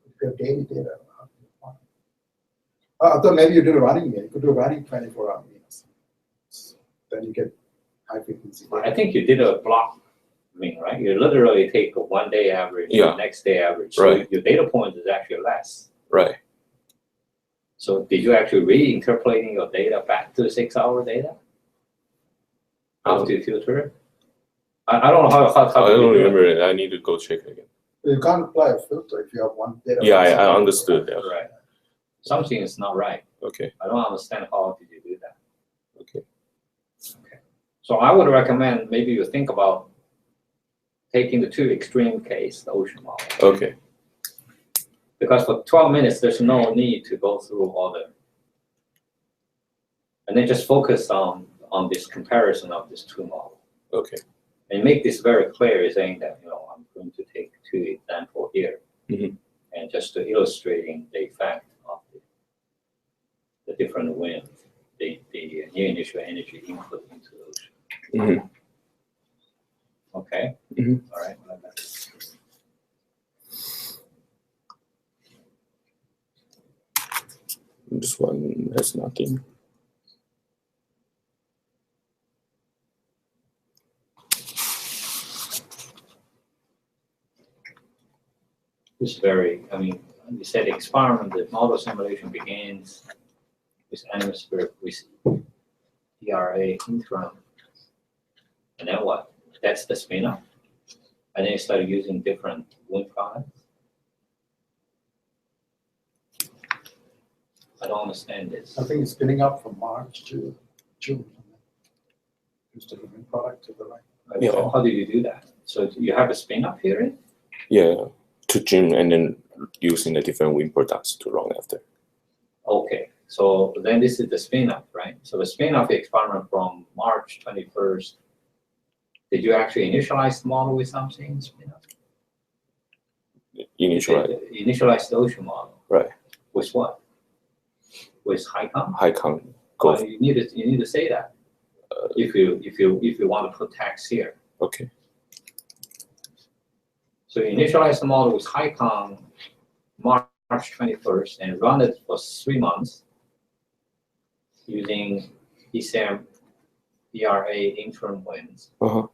S4: If you have daily data, how do you apply it? I thought maybe you did a running mean. You could do a running 24-hour means. Then you get high frequency
S2: I
S4: data.
S2: think you did a block mean, right? You literally take a 1 day average,
S3: Yeah.
S2: the next day average. So
S3: Right.
S2: your data point is actually less.
S3: Right.
S2: So did you actually reinterpolating your data back to the 6-hour data? How do you filter it? I don't know how
S3: I
S2: you
S3: don't
S2: do it.
S3: remember it. I need to go check again.
S4: You can't apply a filter if you have one data.
S3: Yeah,
S4: point.
S3: I understood that.
S2: Right. Something is not right.
S3: Okay.
S2: I don't understand how did you do that.
S3: Okay.
S2: Okay. So I would recommend maybe you think about taking the two extreme case, the ocean model.
S3: Okay.
S2: Because for 12 minutes, there's no need to go through all the, and then just focus on this comparison of these two models.
S3: Okay.
S2: And make this very clear, saying that, I'm going to take two examples here.
S3: Mhm.
S2: And just to illustrating the effect of the different wind, the near initial energy input into the ocean.
S3: Mhm.
S2: Okay?
S3: Mhm.
S2: All right.
S3: This one has nothing.
S2: It's very, you said experiment, the model simulation begins with atmosphere with ERA interim. And then what? That's the spin-up. And then you start using different wind products. I don't understand this.
S4: I think it's spinning up from March to June. It's the different product to the right.
S3: Yeah.
S2: So how do you do that? So you have a spin-up period?
S3: Yeah. To June and then using the different wind products to run after.
S2: Okay, so then this is the spin-up, right? So the spin-up experiment from March 21st, did you actually initialize the model with something spin-up?
S3: Initially,
S2: Initialize the ocean model.
S3: Right.
S2: With what? With HICOM?
S3: HiCom
S2: Well,
S3: go.
S2: you need to say that. If you want to put text here.
S3: Okay.
S2: So you initialize the model with HiCom March 21st and run it for 3 months using ECM ERA interim winds
S3: Uh-huh.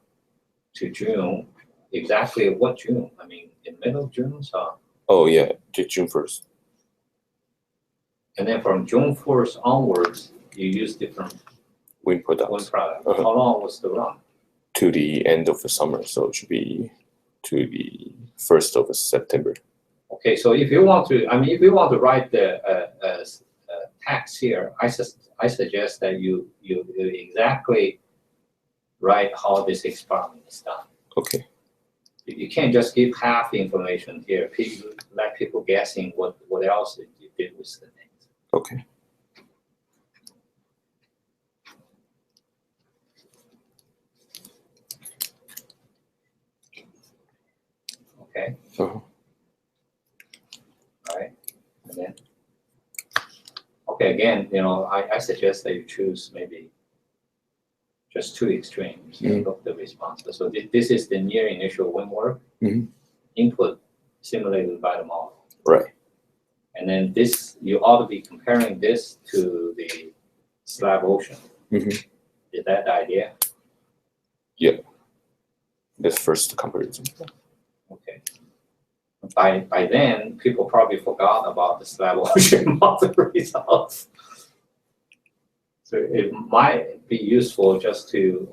S2: to June. Exactly what June? In middle of June, so.
S3: Oh yeah, to June 1st.
S2: And then from June 1st onwards, you use different
S3: Wind
S2: wind
S3: products
S2: products.
S3: Uh-huh.
S2: How long was the run?
S3: to the end of the summer, so it should be to the 1st of September.
S2: Okay, so if you want to write the text here, I suggest that you exactly write how this experiment is done.
S3: Okay.
S2: You can't just give half the information here. Let people guessing what else you did with the things.
S3: Okay.
S2: Okay,
S3: Uh-huh.
S2: all right, and then. Okay, again, I suggest that you choose maybe just two extremes and look the response. So this is the near initial wind work
S3: Mhm.
S2: input simulated by the model.
S3: Right.
S2: And then this, you ought to be comparing this to the slab ocean.
S3: Mhm.
S2: Is that the idea?
S3: The first comparison.
S2: Okay. By then, people probably forgot about the slab ocean model results. So it might be useful just to,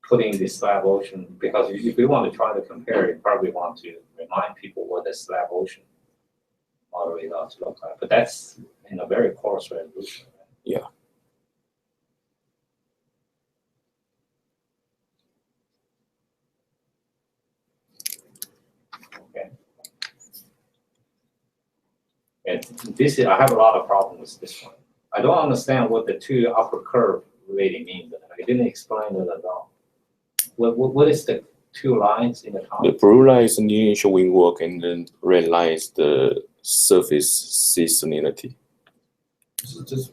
S2: put in the slab ocean, because if we want to try to compare, you probably want to remind people what the slab ocean all the way down to look like. But that's in a very coarse resolution. Right?
S3: Yeah.
S2: Okay. And this is, I have a lot of problems with this one. I don't understand what the two upper curve really mean. I didn't explain it at all. What is the two lines in the top?
S3: The blue line is near initial wind work, and then red line is the surface sea salinity.
S4: This is just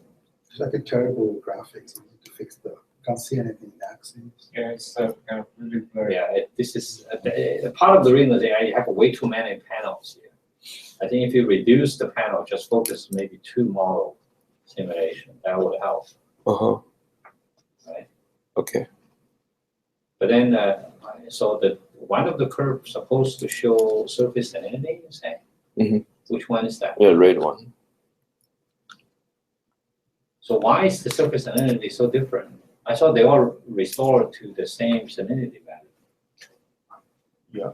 S4: like a terrible graphics. You need to fix can't see anything in the axes.
S1: Yeah, it's kind of really blurry.
S2: Yeah, this is part of the reason that I have way too many panels here. I think if you reduce the panel, just focus maybe 2 model simulation, that would help. Right.
S3: Okay.
S2: But then, so the one of the curves supposed to show surface salinity, you say?
S3: Mhm.
S2: Which one is that?
S3: Yeah, red one.
S2: So why is the surface salinity so different? I thought they all restored to the same salinity value.
S4: Yeah.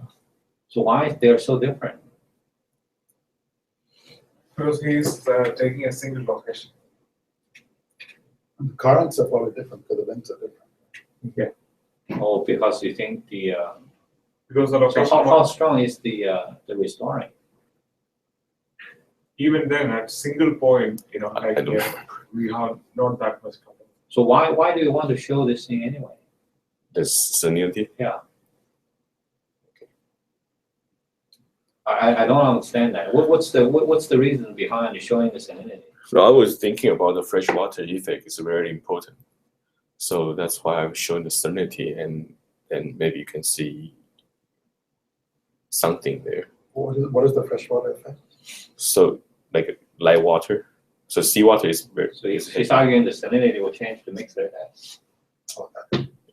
S2: So why they're so different?
S1: Because he's taking a single location.
S4: And the currents are probably different because the winds are different.
S2: Oh, because you think the
S1: Because the
S2: so
S1: location,
S2: how strong is the restoring?
S1: even then at single point,
S3: I don't know.
S1: we have not that much cover.
S2: So why do you want to show this thing anyway?
S3: The salinity.
S2: I don't understand that. What's the reason behind showing the salinity?
S3: So I was thinking about the freshwater effect is very important. So that's why I'm showing the salinity, and then maybe you can see something there.
S4: What is the freshwater effect?
S3: So like light water. So seawater is very.
S2: So he's arguing the salinity will change the mixture.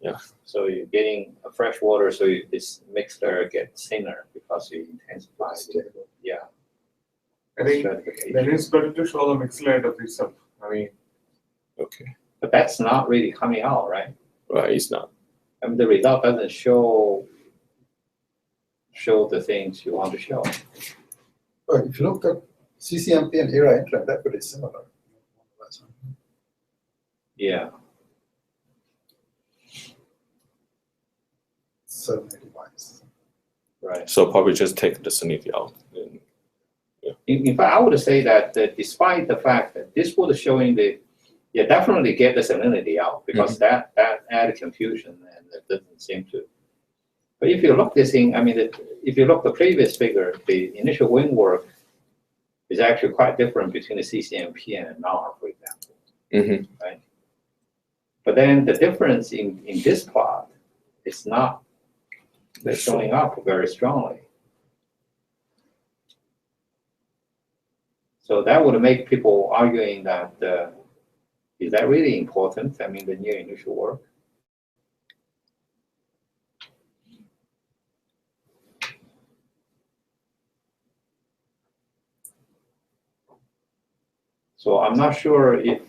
S3: Yeah.
S2: So you're getting a fresh water, so this mixture gets thinner because you intensify it. Yeah.
S1: I think
S2: Stratification.
S1: then it's better to show the mixed of itself. I mean,
S3: Okay.
S2: But that's not really coming out, right?
S3: Right. It's not.
S2: I mean, the result doesn't show the things you want to show.
S4: But if you look at CCMP and ERA internet, they're pretty similar.
S2: Yeah.
S4: 780 miles.
S2: Right.
S3: So probably just take the salinity out. And
S2: In fact, I would say that despite the fact that this would showing definitely get the salinity out because that added confusion and it doesn't seem to. But if you look this thing, I mean, if you look the previous figure, the initial wind work is actually quite different between the CCMP and NAR, for example.
S3: Mhm.
S2: Right. But then the difference in this plot is not showing up very strongly. So that would make people arguing that is that really important? I mean, the near initial work. So I'm not sure if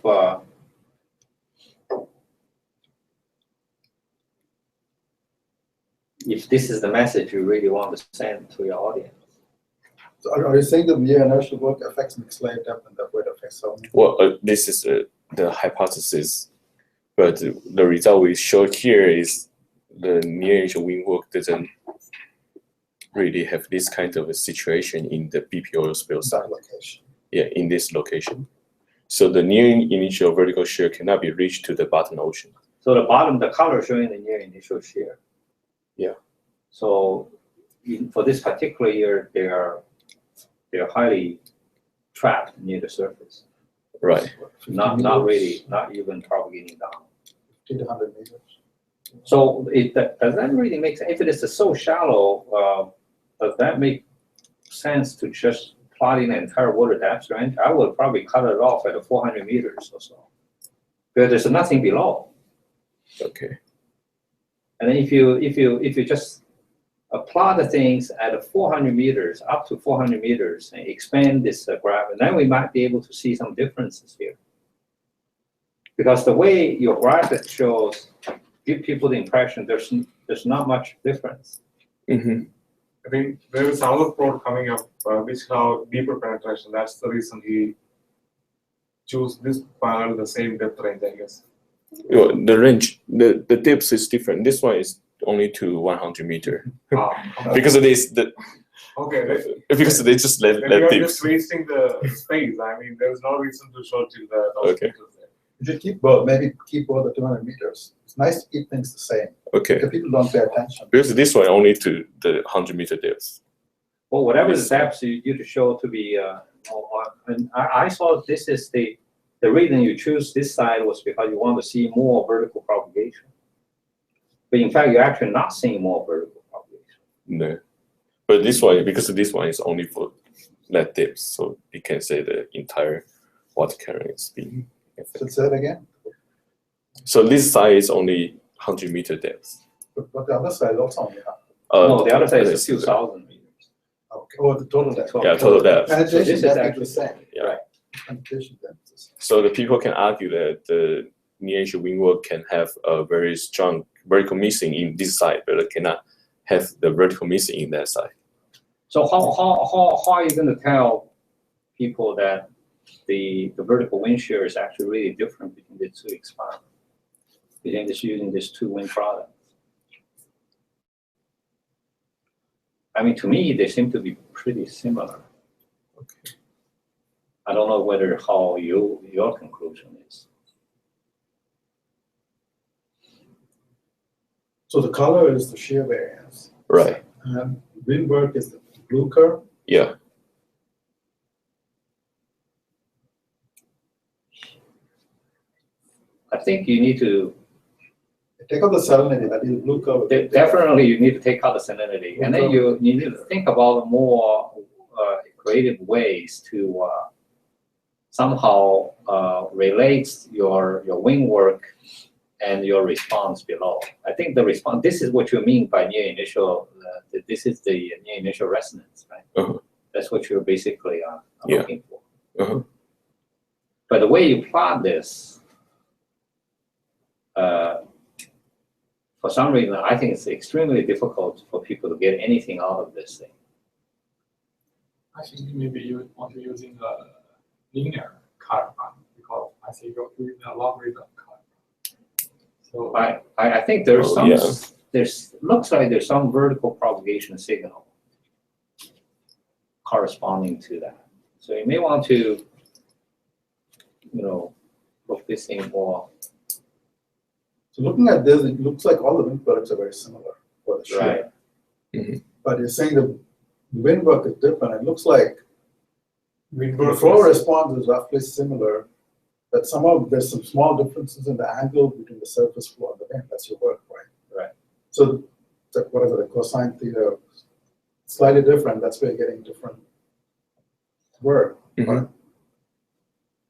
S2: this is the message you really want to send to your audience.
S4: So are you saying the near inertial work affects mixed layer depth and therefore it affects sound?
S3: Well, this is the hypothesis, but the result we showed here is the near initial wind work doesn't really have this kind of a situation in the BP oil spill site.
S4: That location.
S3: Yeah, in this location. So the near initial vertical shear cannot be reached to the bottom ocean.
S2: So the bottom, the color showing the near initial shear.
S3: Yeah.
S2: So for this particular year, they're highly trapped near the surface.
S3: Right.
S2: Not really, not even propagating down.
S4: 50 to 100 meters.
S2: So does that really make sense? If it is so shallow, does that make sense to just plot in the entire water depth range? I would probably cut it off at 400 meters or so. Because there's nothing below.
S3: Okay.
S2: And then if you just plot the things at 400 meters, up to 400 meters, and expand this graph, and then we might be able to see some differences here. Because the way your graphic shows, give people the impression there's not much difference.
S3: Mm-hmm.
S1: I think there is another port coming up, which have deeper penetration. That's the reason he choose this panel, the same depth range, I guess.
S3: Well, the range, the depth is different. This one is only to 100 meter because of this.
S1: Okay,
S3: Because they just let
S1: then you're
S3: tips.
S1: just wasting the space. I mean, there's no reason to show till the
S3: Okay.
S1: meters there.
S4: You should keep both, maybe keep both the 200 meters. It's nice to keep things the same,
S3: Okay,
S4: because people don't pay attention.
S3: because this one only to the 100-meter depth.
S2: Well, whatever the depths you to show to be, and I saw this is the reason you choose this side was because you want to see more vertical propagation. But in fact, you're actually not seeing more vertical propagation.
S3: No, but this one, because this one is only for that depth, so you can say the entire water carrying is being affected.
S4: So say it again,
S3: So this side is only 100-meter depth.
S4: but the other side also only have.
S2: No, the other side is a few thousand meters.
S4: Okay, oh, the total depth.
S3: Yeah, total depth.
S2: So this
S4: Penetration
S2: is
S4: depth is
S2: actually
S4: the same.
S3: Yeah.
S4: Penetration depth is the same.
S3: So the people can argue that the near-initial windward can have a very strong vertical missing in this side, but it cannot have the vertical missing in that side.
S2: So how are you going to tell people that the vertical wind shear is actually really different between the two experiments? Between just using these two wind products? I mean, to me, they seem to be pretty similar.
S3: Okay.
S2: I don't know whether how your conclusion is.
S4: So the color is the shear variance.
S3: Right.
S4: And wind work is the blue curve.
S3: Yeah.
S2: I think you need to
S4: Take out the salinity, that is blue curve.
S2: definitely you need to take out the salinity, and then you need to think about more creative ways to somehow relate your wing work and your response below. I think the response. This is what you mean by near initial. This is the near initial resonance, right?
S3: Uh-huh.
S2: That's what you're basically
S3: Yeah.
S2: looking for.
S3: Uh-huh.
S2: But the way you plot this, for some reason, I think it's extremely difficult for people to get anything out of this thing.
S5: I think maybe you would want to using a linear color run because I think you're using a logarithm color. So
S2: I think there's
S3: Oh,
S2: some,
S3: yeah.
S2: looks like there's some vertical propagation signal corresponding to that. So you may want to, look this in more.
S4: So looking at this, it looks like all the wind products are very similar for the shear.
S2: Right.
S4: But you're saying the wind work is different. It looks like
S1: Wind
S4: the
S1: work
S4: flow
S1: is-
S4: response is roughly similar, but somehow there's some small differences in the angle between the surface flow and the wind. That's your work, right?
S2: Right.
S4: So whatever the cosine theta, slightly different. That's where you're getting different work.
S3: Mhm.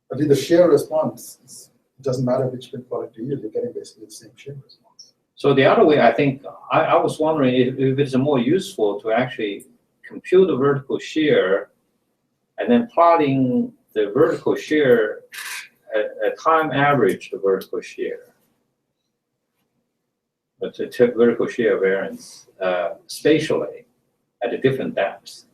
S4: But the shear response, it doesn't matter which wind product you use, you're getting basically the same shear response.
S2: So the other way, I think, I was wondering if it's more useful to actually compute the vertical shear and then plotting the vertical shear at time average the vertical shear. But to take vertical shear variance spatially at the different depths.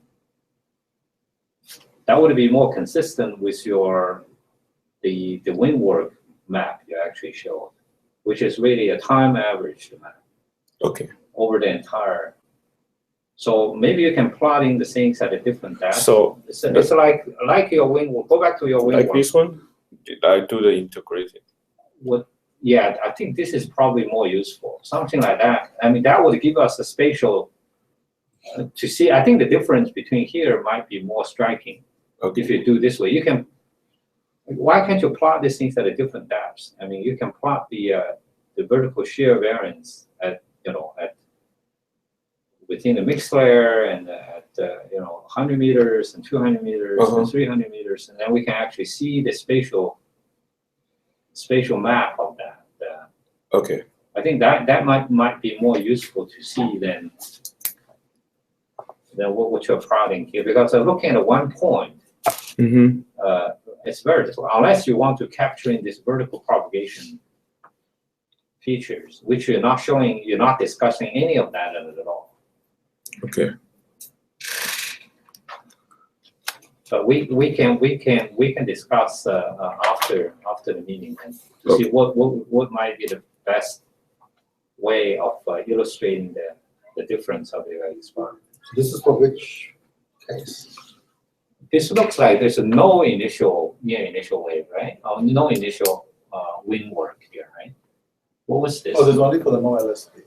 S2: That would be more consistent with the wind work map you actually showed, which is really a time average map
S3: Okay.
S2: over the entire. So maybe you can plot in the things at a different depth.
S3: So
S2: It's like your wind work. Go back to your wind
S3: like
S2: work.
S3: this one, I do the integrated.
S2: Yeah, I think this is probably more useful. Something like that. I mean, that would give us a spatial to see. I think the difference between here might be more striking
S3: Okay.
S2: if you do this way. You can. Why can't you plot these things at a different depths? I mean, you can plot the vertical shear variance at within the mixed layer and at 100 meters and 200 meters
S3: Uh-huh.
S2: and 300 meters, and then we can actually see the spatial map of that.
S3: Okay.
S2: I think that might be more useful to see than what you're plotting here, because looking at one point,
S3: Mm-hmm.
S2: it's very difficult unless you want to capture in this vertical propagation features, which you're not showing. You're not discussing any of that at all.
S3: Okay.
S2: But we can discuss after the meeting and to see what might be the best way of illustrating the difference of the response.
S4: This is for which case?
S2: This looks like there's no initial near initial wave, right? Or no initial wind work here, right? What was this?
S4: Oh, there's only for the no LSP.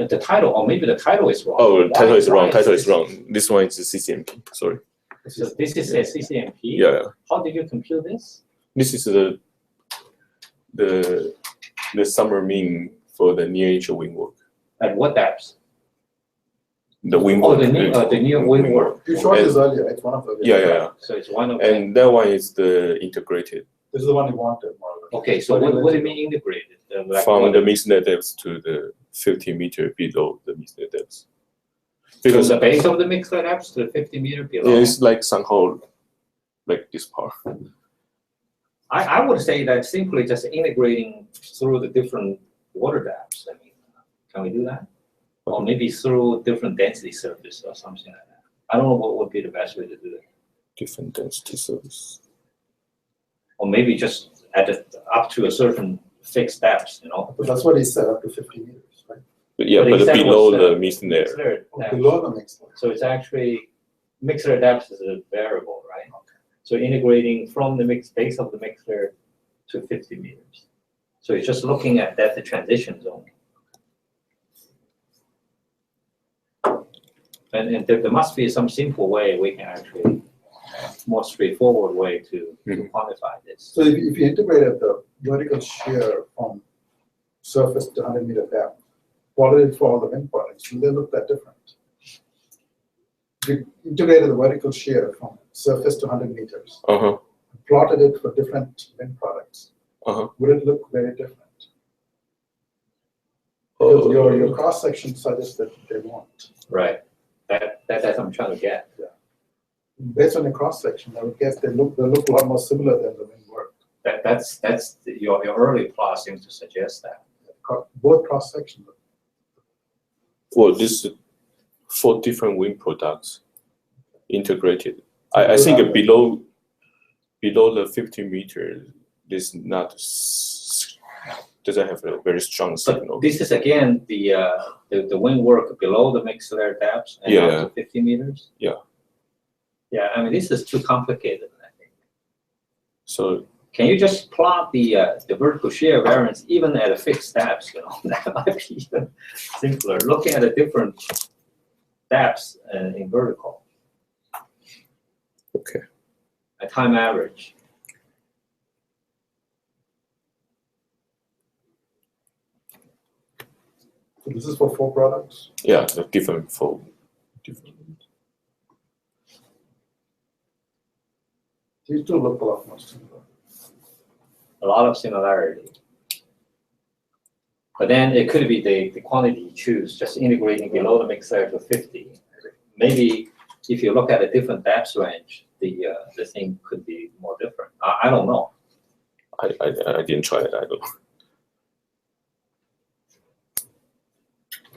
S2: The title, or maybe the title is wrong.
S3: Oh, title is wrong.
S2: Why
S3: Title is
S2: this?
S3: wrong. This one is the CCMP. Sorry.
S2: So this is a CCMP.
S3: Yeah.
S2: How did you compute this?
S3: This is the summer mean for the near initial wind work.
S2: At what depths?
S3: The wind
S2: Oh,
S3: work.
S2: the near wind work.
S4: You showed this earlier, it's one of the.
S3: Yeah.
S2: So it's one of them.
S3: And that one is the integrated
S4: This is the one you wanted, more or less.
S2: Okay, so what do you mean integrated? Like
S3: from
S2: what-
S3: the mixed-net depth to the 50-meter below the mixed-net depth.
S2: from
S3: Because
S2: the base of the mixer depths to 50 meter below?
S3: it's like somehow like this part.
S2: I would say that simply just integrating through the different water depths. I mean, can we do that? Or maybe through different density surface or something like that. I don't know what would be the best way to do it.
S3: Different density service.
S2: Or maybe just up to a certain fixed depth, you know?
S4: But that's what he said, up to 50 meters, right?
S3: But yeah,
S2: But
S3: but
S2: he said it
S3: below
S2: was,
S3: the mixed-net.
S2: Mixer depth.
S4: Below the mixed one.
S2: So it's actually, mixer depth is a variable, right? So integrating from the base of the mixer to 50 meters. So it's just looking at depth transition zone. And there must be some simple way we can actually, more straightforward way to quantify this.
S4: So if you integrated the vertical shear from surface to 100-meter depth, plotted it for all the wind products, will they look that different? If you integrated the vertical shear from surface to 100 meters, plotted it for different wind products, would it look very different? Because your cross section suggests that they won't.
S2: Right. That's what I'm trying to get.
S4: Based on the cross section, I would guess they look a lot more similar than the wind work.
S2: That's your early plot seems to suggest that.
S4: Both cross sections.
S3: Well, this is 4 different wind products integrated. I think below the 50 meters, this doesn't have a very strong signal.
S2: But this is again the wind work below the mixer depth and up to 50 meters.
S3: Yeah.
S2: Yeah, I mean this is too complicated, I think.
S3: So
S2: Can you just plot the vertical shear variance even at a fixed depth? You know, that might be even simpler. Looking at the different depths in vertical.
S3: okay.
S2: A time average.
S4: So this is for 4 products.
S3: Yeah, the different for different.
S4: These two look a lot more similar.
S2: A lot of similarity. But then it could be the quantity you choose, just integrating below the mixer to 50. Maybe if you look at a different depth range, the thing could be more different. I don't know.
S3: I didn't try it. I don't know.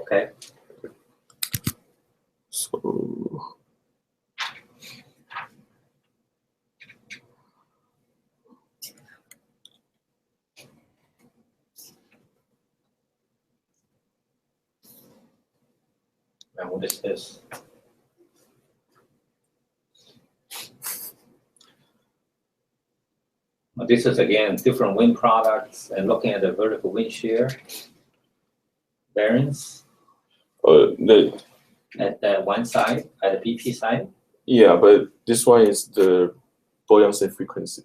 S2: Okay.
S3: So
S2: And what is this? Well, this is again different wind products and looking at the vertical wind shear variance at the one side, at the BP side.
S3: yeah, but this one is the buoyancy frequency,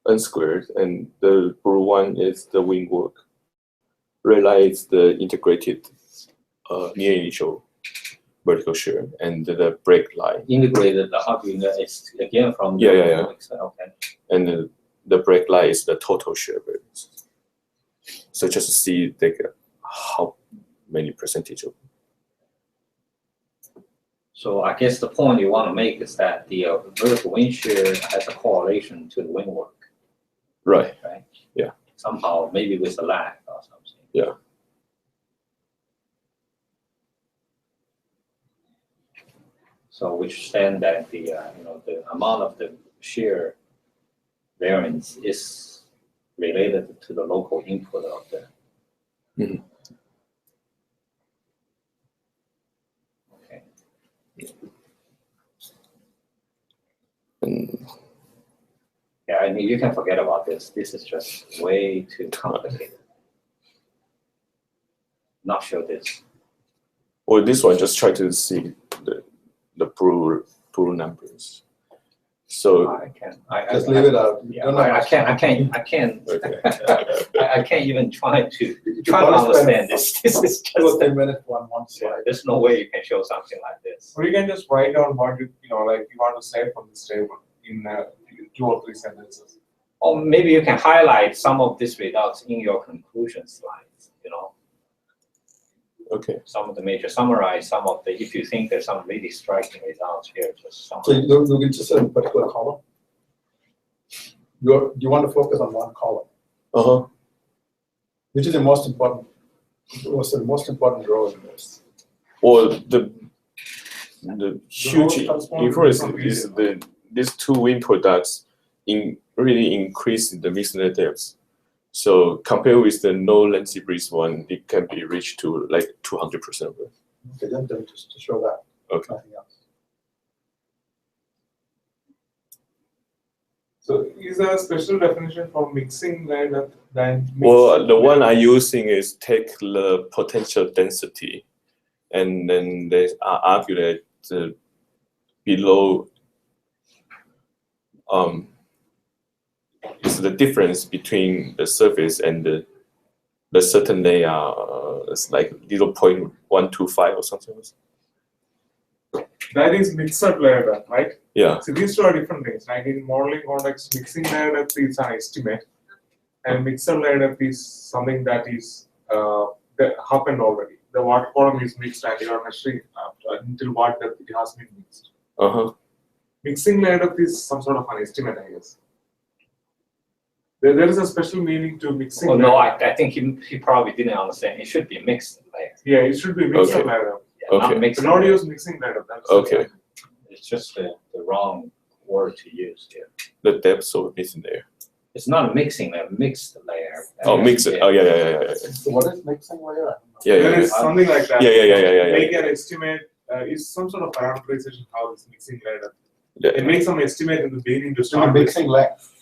S3: n squared, and the blue one is the wind work. Red line is the integrated near initial vertical shear, and the break line,
S2: Integrated, how do you know? It's again from the
S3: Yeah.
S2: mixer, okay.
S3: and the break line is the total shear variance. So just to see like how many percentage of.
S2: So I guess the point you want to make is that the vertical wind shear has a correlation to the wind work,
S3: Right.
S2: right?
S3: Yeah.
S2: Somehow, maybe with a lag or something.
S3: Yeah.
S2: So which then that the, the amount of the shear variance is related to the local input of the.
S3: Mhm.
S2: Okay.
S3: And
S2: Yeah, I mean, you can forget about this. This is just way too complicated. Not sure this.
S3: or this one, just try to see the Brewer numbers. So
S2: I can't.
S4: Just leave it out. You
S2: Yeah,
S4: don't have
S2: I
S4: much
S2: can't.
S3: okay.
S2: I can't even try to
S4: You
S2: try to
S4: probably spend
S2: understand this. This is
S4: 2 or
S2: just.
S4: 3 minutes on one
S2: Yeah,
S4: slide.
S2: there's no way you can show something like this.
S1: Or you can just write down what like you want to say from this table in 2 or 3 sentences.
S2: Or maybe you can highlight some of these results in your conclusion slides.
S3: Okay.
S2: Some of the major summarize some of the. If you think there's some really striking results here, just
S4: So
S2: summarize.
S4: you're interested in a particular column? Do you want to focus on one column?
S3: Uh-huh.
S4: Which is the most important? What's the most important row in this?
S3: Or the huge
S1: correspond to
S3: influence
S1: different
S3: is
S1: region.
S3: these two wind products really increase the mixing depth. So compared with the no lengthy breeze one, it can be reached to like 200%.
S4: Okay, then just to show that.
S3: Okay.
S4: Nothing else.
S1: So is there a special definition for mixing layer depth than
S3: Well, the one I'm using is take the potential density, and then they argue that below is the difference between the surface and the certain layer. It's like 0.125 or something.
S1: that is mixed layer depth, right?
S3: Yeah.
S1: So these two are different things. Like in modeling context, mixing layer depth is an estimate, and mixed layer depth is something that is that happened already. The water column is mixed, and you are measuring until what depth it has been mixed.
S3: Uh-huh.
S1: Mixing layer depth is some sort of an estimate, I guess. There is a special meaning to mixing.
S2: Oh no,
S1: layer depth.
S2: I think he probably didn't understand. It should be mixed layer.
S1: Yeah, it should be mixed
S3: Okay.
S1: layer depth.
S2: Yeah,
S3: Okay.
S2: not mixed.
S1: Do not
S2: layer.
S1: use mixing layer depth. That's
S3: Okay.
S2: It's just the wrong word to use here.
S3: The depth of mixing layer.
S2: It's not a mixing layer, mixed layer.
S3: Oh, mix it. Oh, yeah.
S4: So what is mixing layer? I don't know.
S3: Yeah.
S1: There is something like that.
S3: Yeah.
S1: Make an estimate. Is some sort of parameterization how it's mixing layer depth.
S3: Yeah.
S1: It makes some estimate in the beginning to
S4: So
S1: start with.
S4: mixing length.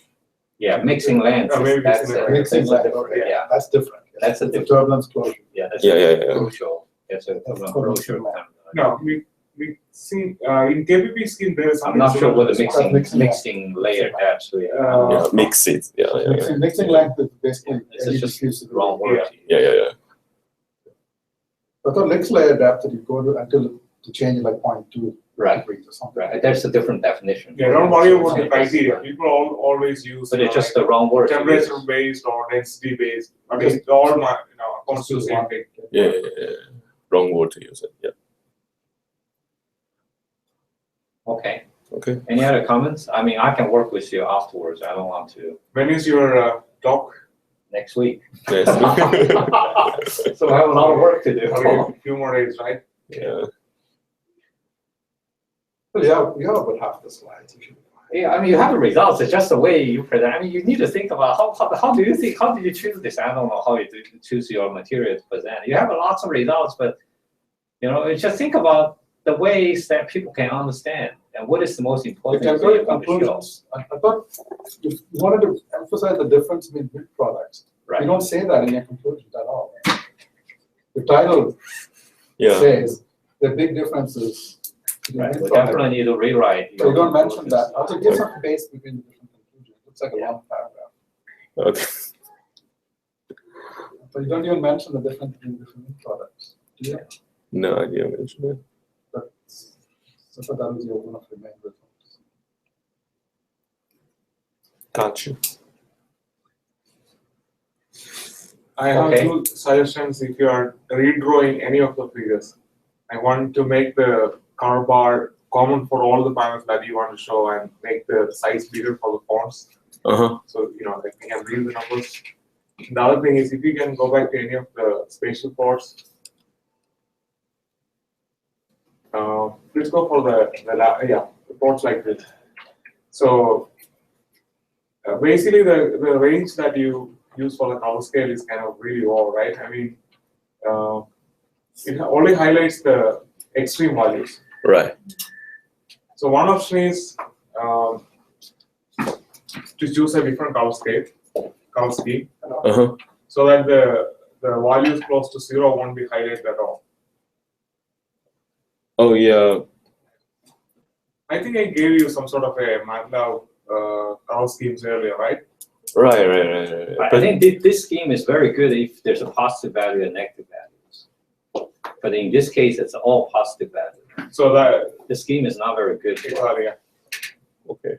S2: Yeah, mixing length.
S1: Maybe
S2: That's
S1: mixing
S2: a-
S1: layer.
S4: Mixing
S2: that's a
S4: length,
S2: different-
S4: okay.
S2: Yeah,
S4: That's different.
S2: That's a
S4: It's
S2: different-
S4: turbulence closure.
S2: yeah, that's
S3: Yeah.
S2: crucial. That's a crucial.
S1: No, mixing in KPP scheme there is
S2: I'm
S1: something
S2: not sure what the
S1: similar.
S2: mixing layer depth.
S3: Yeah. Mix it. Yeah.
S4: Mixing length is basically
S2: This
S4: any
S2: is just
S4: diffuse to the
S2: wrong word.
S3: Yeah.
S4: I thought mixed layer depth that you go to until to change it like 0.2
S2: Right,
S4: degrees or something.
S2: right. There's a different definition.
S1: Yeah, don't worry about the
S2: It's-
S1: criteria. People always use
S2: But it's just the wrong word. to use.
S1: temperature based or density based. I mean, it all comes to the same thing.
S3: Yeah. Wrong word to use it. Yeah.
S2: Okay.
S3: Okay.
S2: Any other comments? I mean, I can work with you afterwards. I don't want to
S1: When is your talk?
S2: next week.
S3: Yes.
S2: So I have a lot of work to do.
S1: A few more days, right?
S3: Yeah.
S4: But yeah, you have about half the slides. You should be fine.
S2: Yeah, I mean, you have the results. It's just the way you present. I mean, you need to think about how do you think? How did you choose this? I don't know how you choose your material to present. You have lots of results, but you just think about the ways that people can understand and what is the most
S4: The
S2: important thing
S4: temporary
S2: you want to show.
S4: conclusions, I thought you wanted to emphasize the difference between built products.
S2: Right.
S4: You don't say that in your conclusions at all. The title
S3: Yeah.
S4: says the big differences between
S2: Right.
S4: built
S2: We
S4: products.
S2: definitely need to rewrite.
S4: So you don't mention that. Also give some space between the different conclusions. It's like a long paragraph.
S3: Okay.
S4: But you don't even mention the difference between different built products. Do you?
S3: No, I didn't mention it.
S4: So that was one of your main results.
S3: Gotcha.
S1: I have
S2: Okay.
S1: 2 suggestions if you are redrawing any of the figures. I want to make the color bar common for all the panels that you want to show and make the size bigger for the fonts.
S3: Uh-huh.
S1: So, like we can read the numbers. The other thing is if you can go back to any of the spatial plots. Let's go for the reports like this. So basically the range that you use for the color scale is kind of really low, right? I mean, it only highlights the extreme values.
S3: Right.
S1: So one option is to choose a different color scheme,
S3: Uh-huh.
S1: so that the values close to 0 won't be highlighted at all.
S3: Oh yeah.
S1: I think I gave you some sort of a MATLAB color schemes earlier, right?
S3: Right.
S2: I think this scheme is very good if there's a positive value and negative values. But in this case, it's all positive value.
S1: So that
S2: The scheme is not very good.
S1: yeah.
S3: Okay.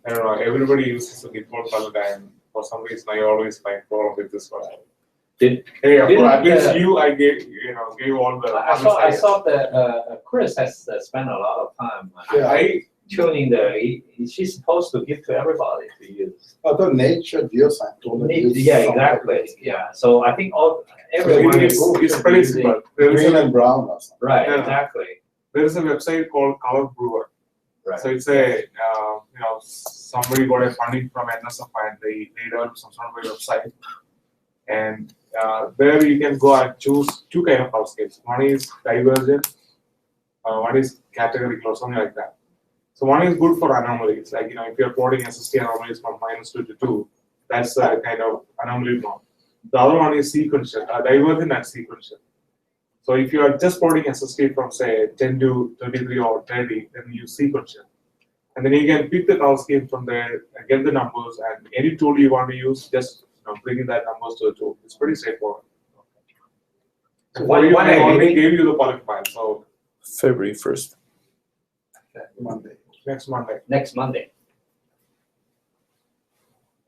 S1: I don't know. Everybody uses the default color, and for some reason, I always find problem with this one.
S2: Did-
S1: Hey,
S2: didn't,
S1: at least
S2: uh,
S1: I gave all the.
S2: I saw that Chris has spent a lot of time
S4: Yeah.
S2: tuning she's supposed to give to everybody to use.
S4: I thought Nature Geoscience told them to use
S2: Yeah,
S4: some
S2: exactly,
S4: of
S2: yeah, so I think everyone is.
S1: It's pretty simple. There is
S4: Green
S1: a,
S4: and brown or something.
S2: Right,
S1: Yeah.
S2: exactly,
S1: there is a website called Color Brewer.
S2: right.
S1: So it's a somebody got a funding from NSF and they developed some sort of a website, and there you can go and choose two kind of color scales. One is divergent, one is categorical or something like that. So one is good for anomalies, like if you're plotting SST anomalies from -2 to 2, that's a kind of anomaly norm. The other one is sequential, divergent and sequential. So if you are just plotting SST from say 10 to 23 or 30, then you use sequential. And then you can pick the color scheme from there and get the numbers, and any tool you want to use, just bring in that numbers to the tool. It's pretty straightforward.
S2: So
S1: I
S2: when I
S1: already gave you the public file, so
S3: February 1st.
S4: Monday.
S1: next Monday.
S2: Next Monday.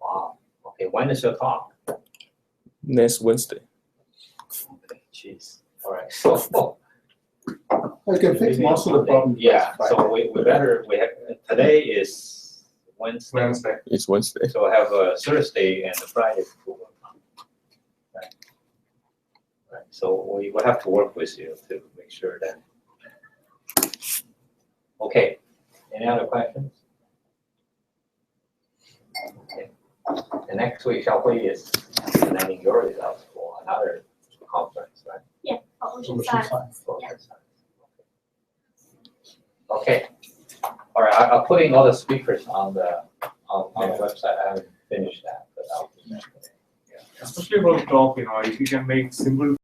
S2: Wow, okay, when is your talk?
S3: Next Wednesday.
S2: Okay, jeez, all right, so.
S4: I can fix most of the problems.
S2: Yeah,
S4: by
S2: so
S4: Friday.
S2: we have, today is Wednesday,
S1: Wednesday.
S3: It's Wednesday.
S2: so I have a Thursday and a Friday to work on. Right. Right, so we will have to work with you to make sure that. Okay, any other questions? Okay, the next week, Xiaohui is presenting your results for another conference, right?
S6: For ocean
S4: Ocean
S6: science.
S4: science.
S6: Yeah.
S2: Okay, all right, I'll put in all the speakers on the website, I haven't finished that, but I'll do that today.
S1: Especially for the talk, if you can make simple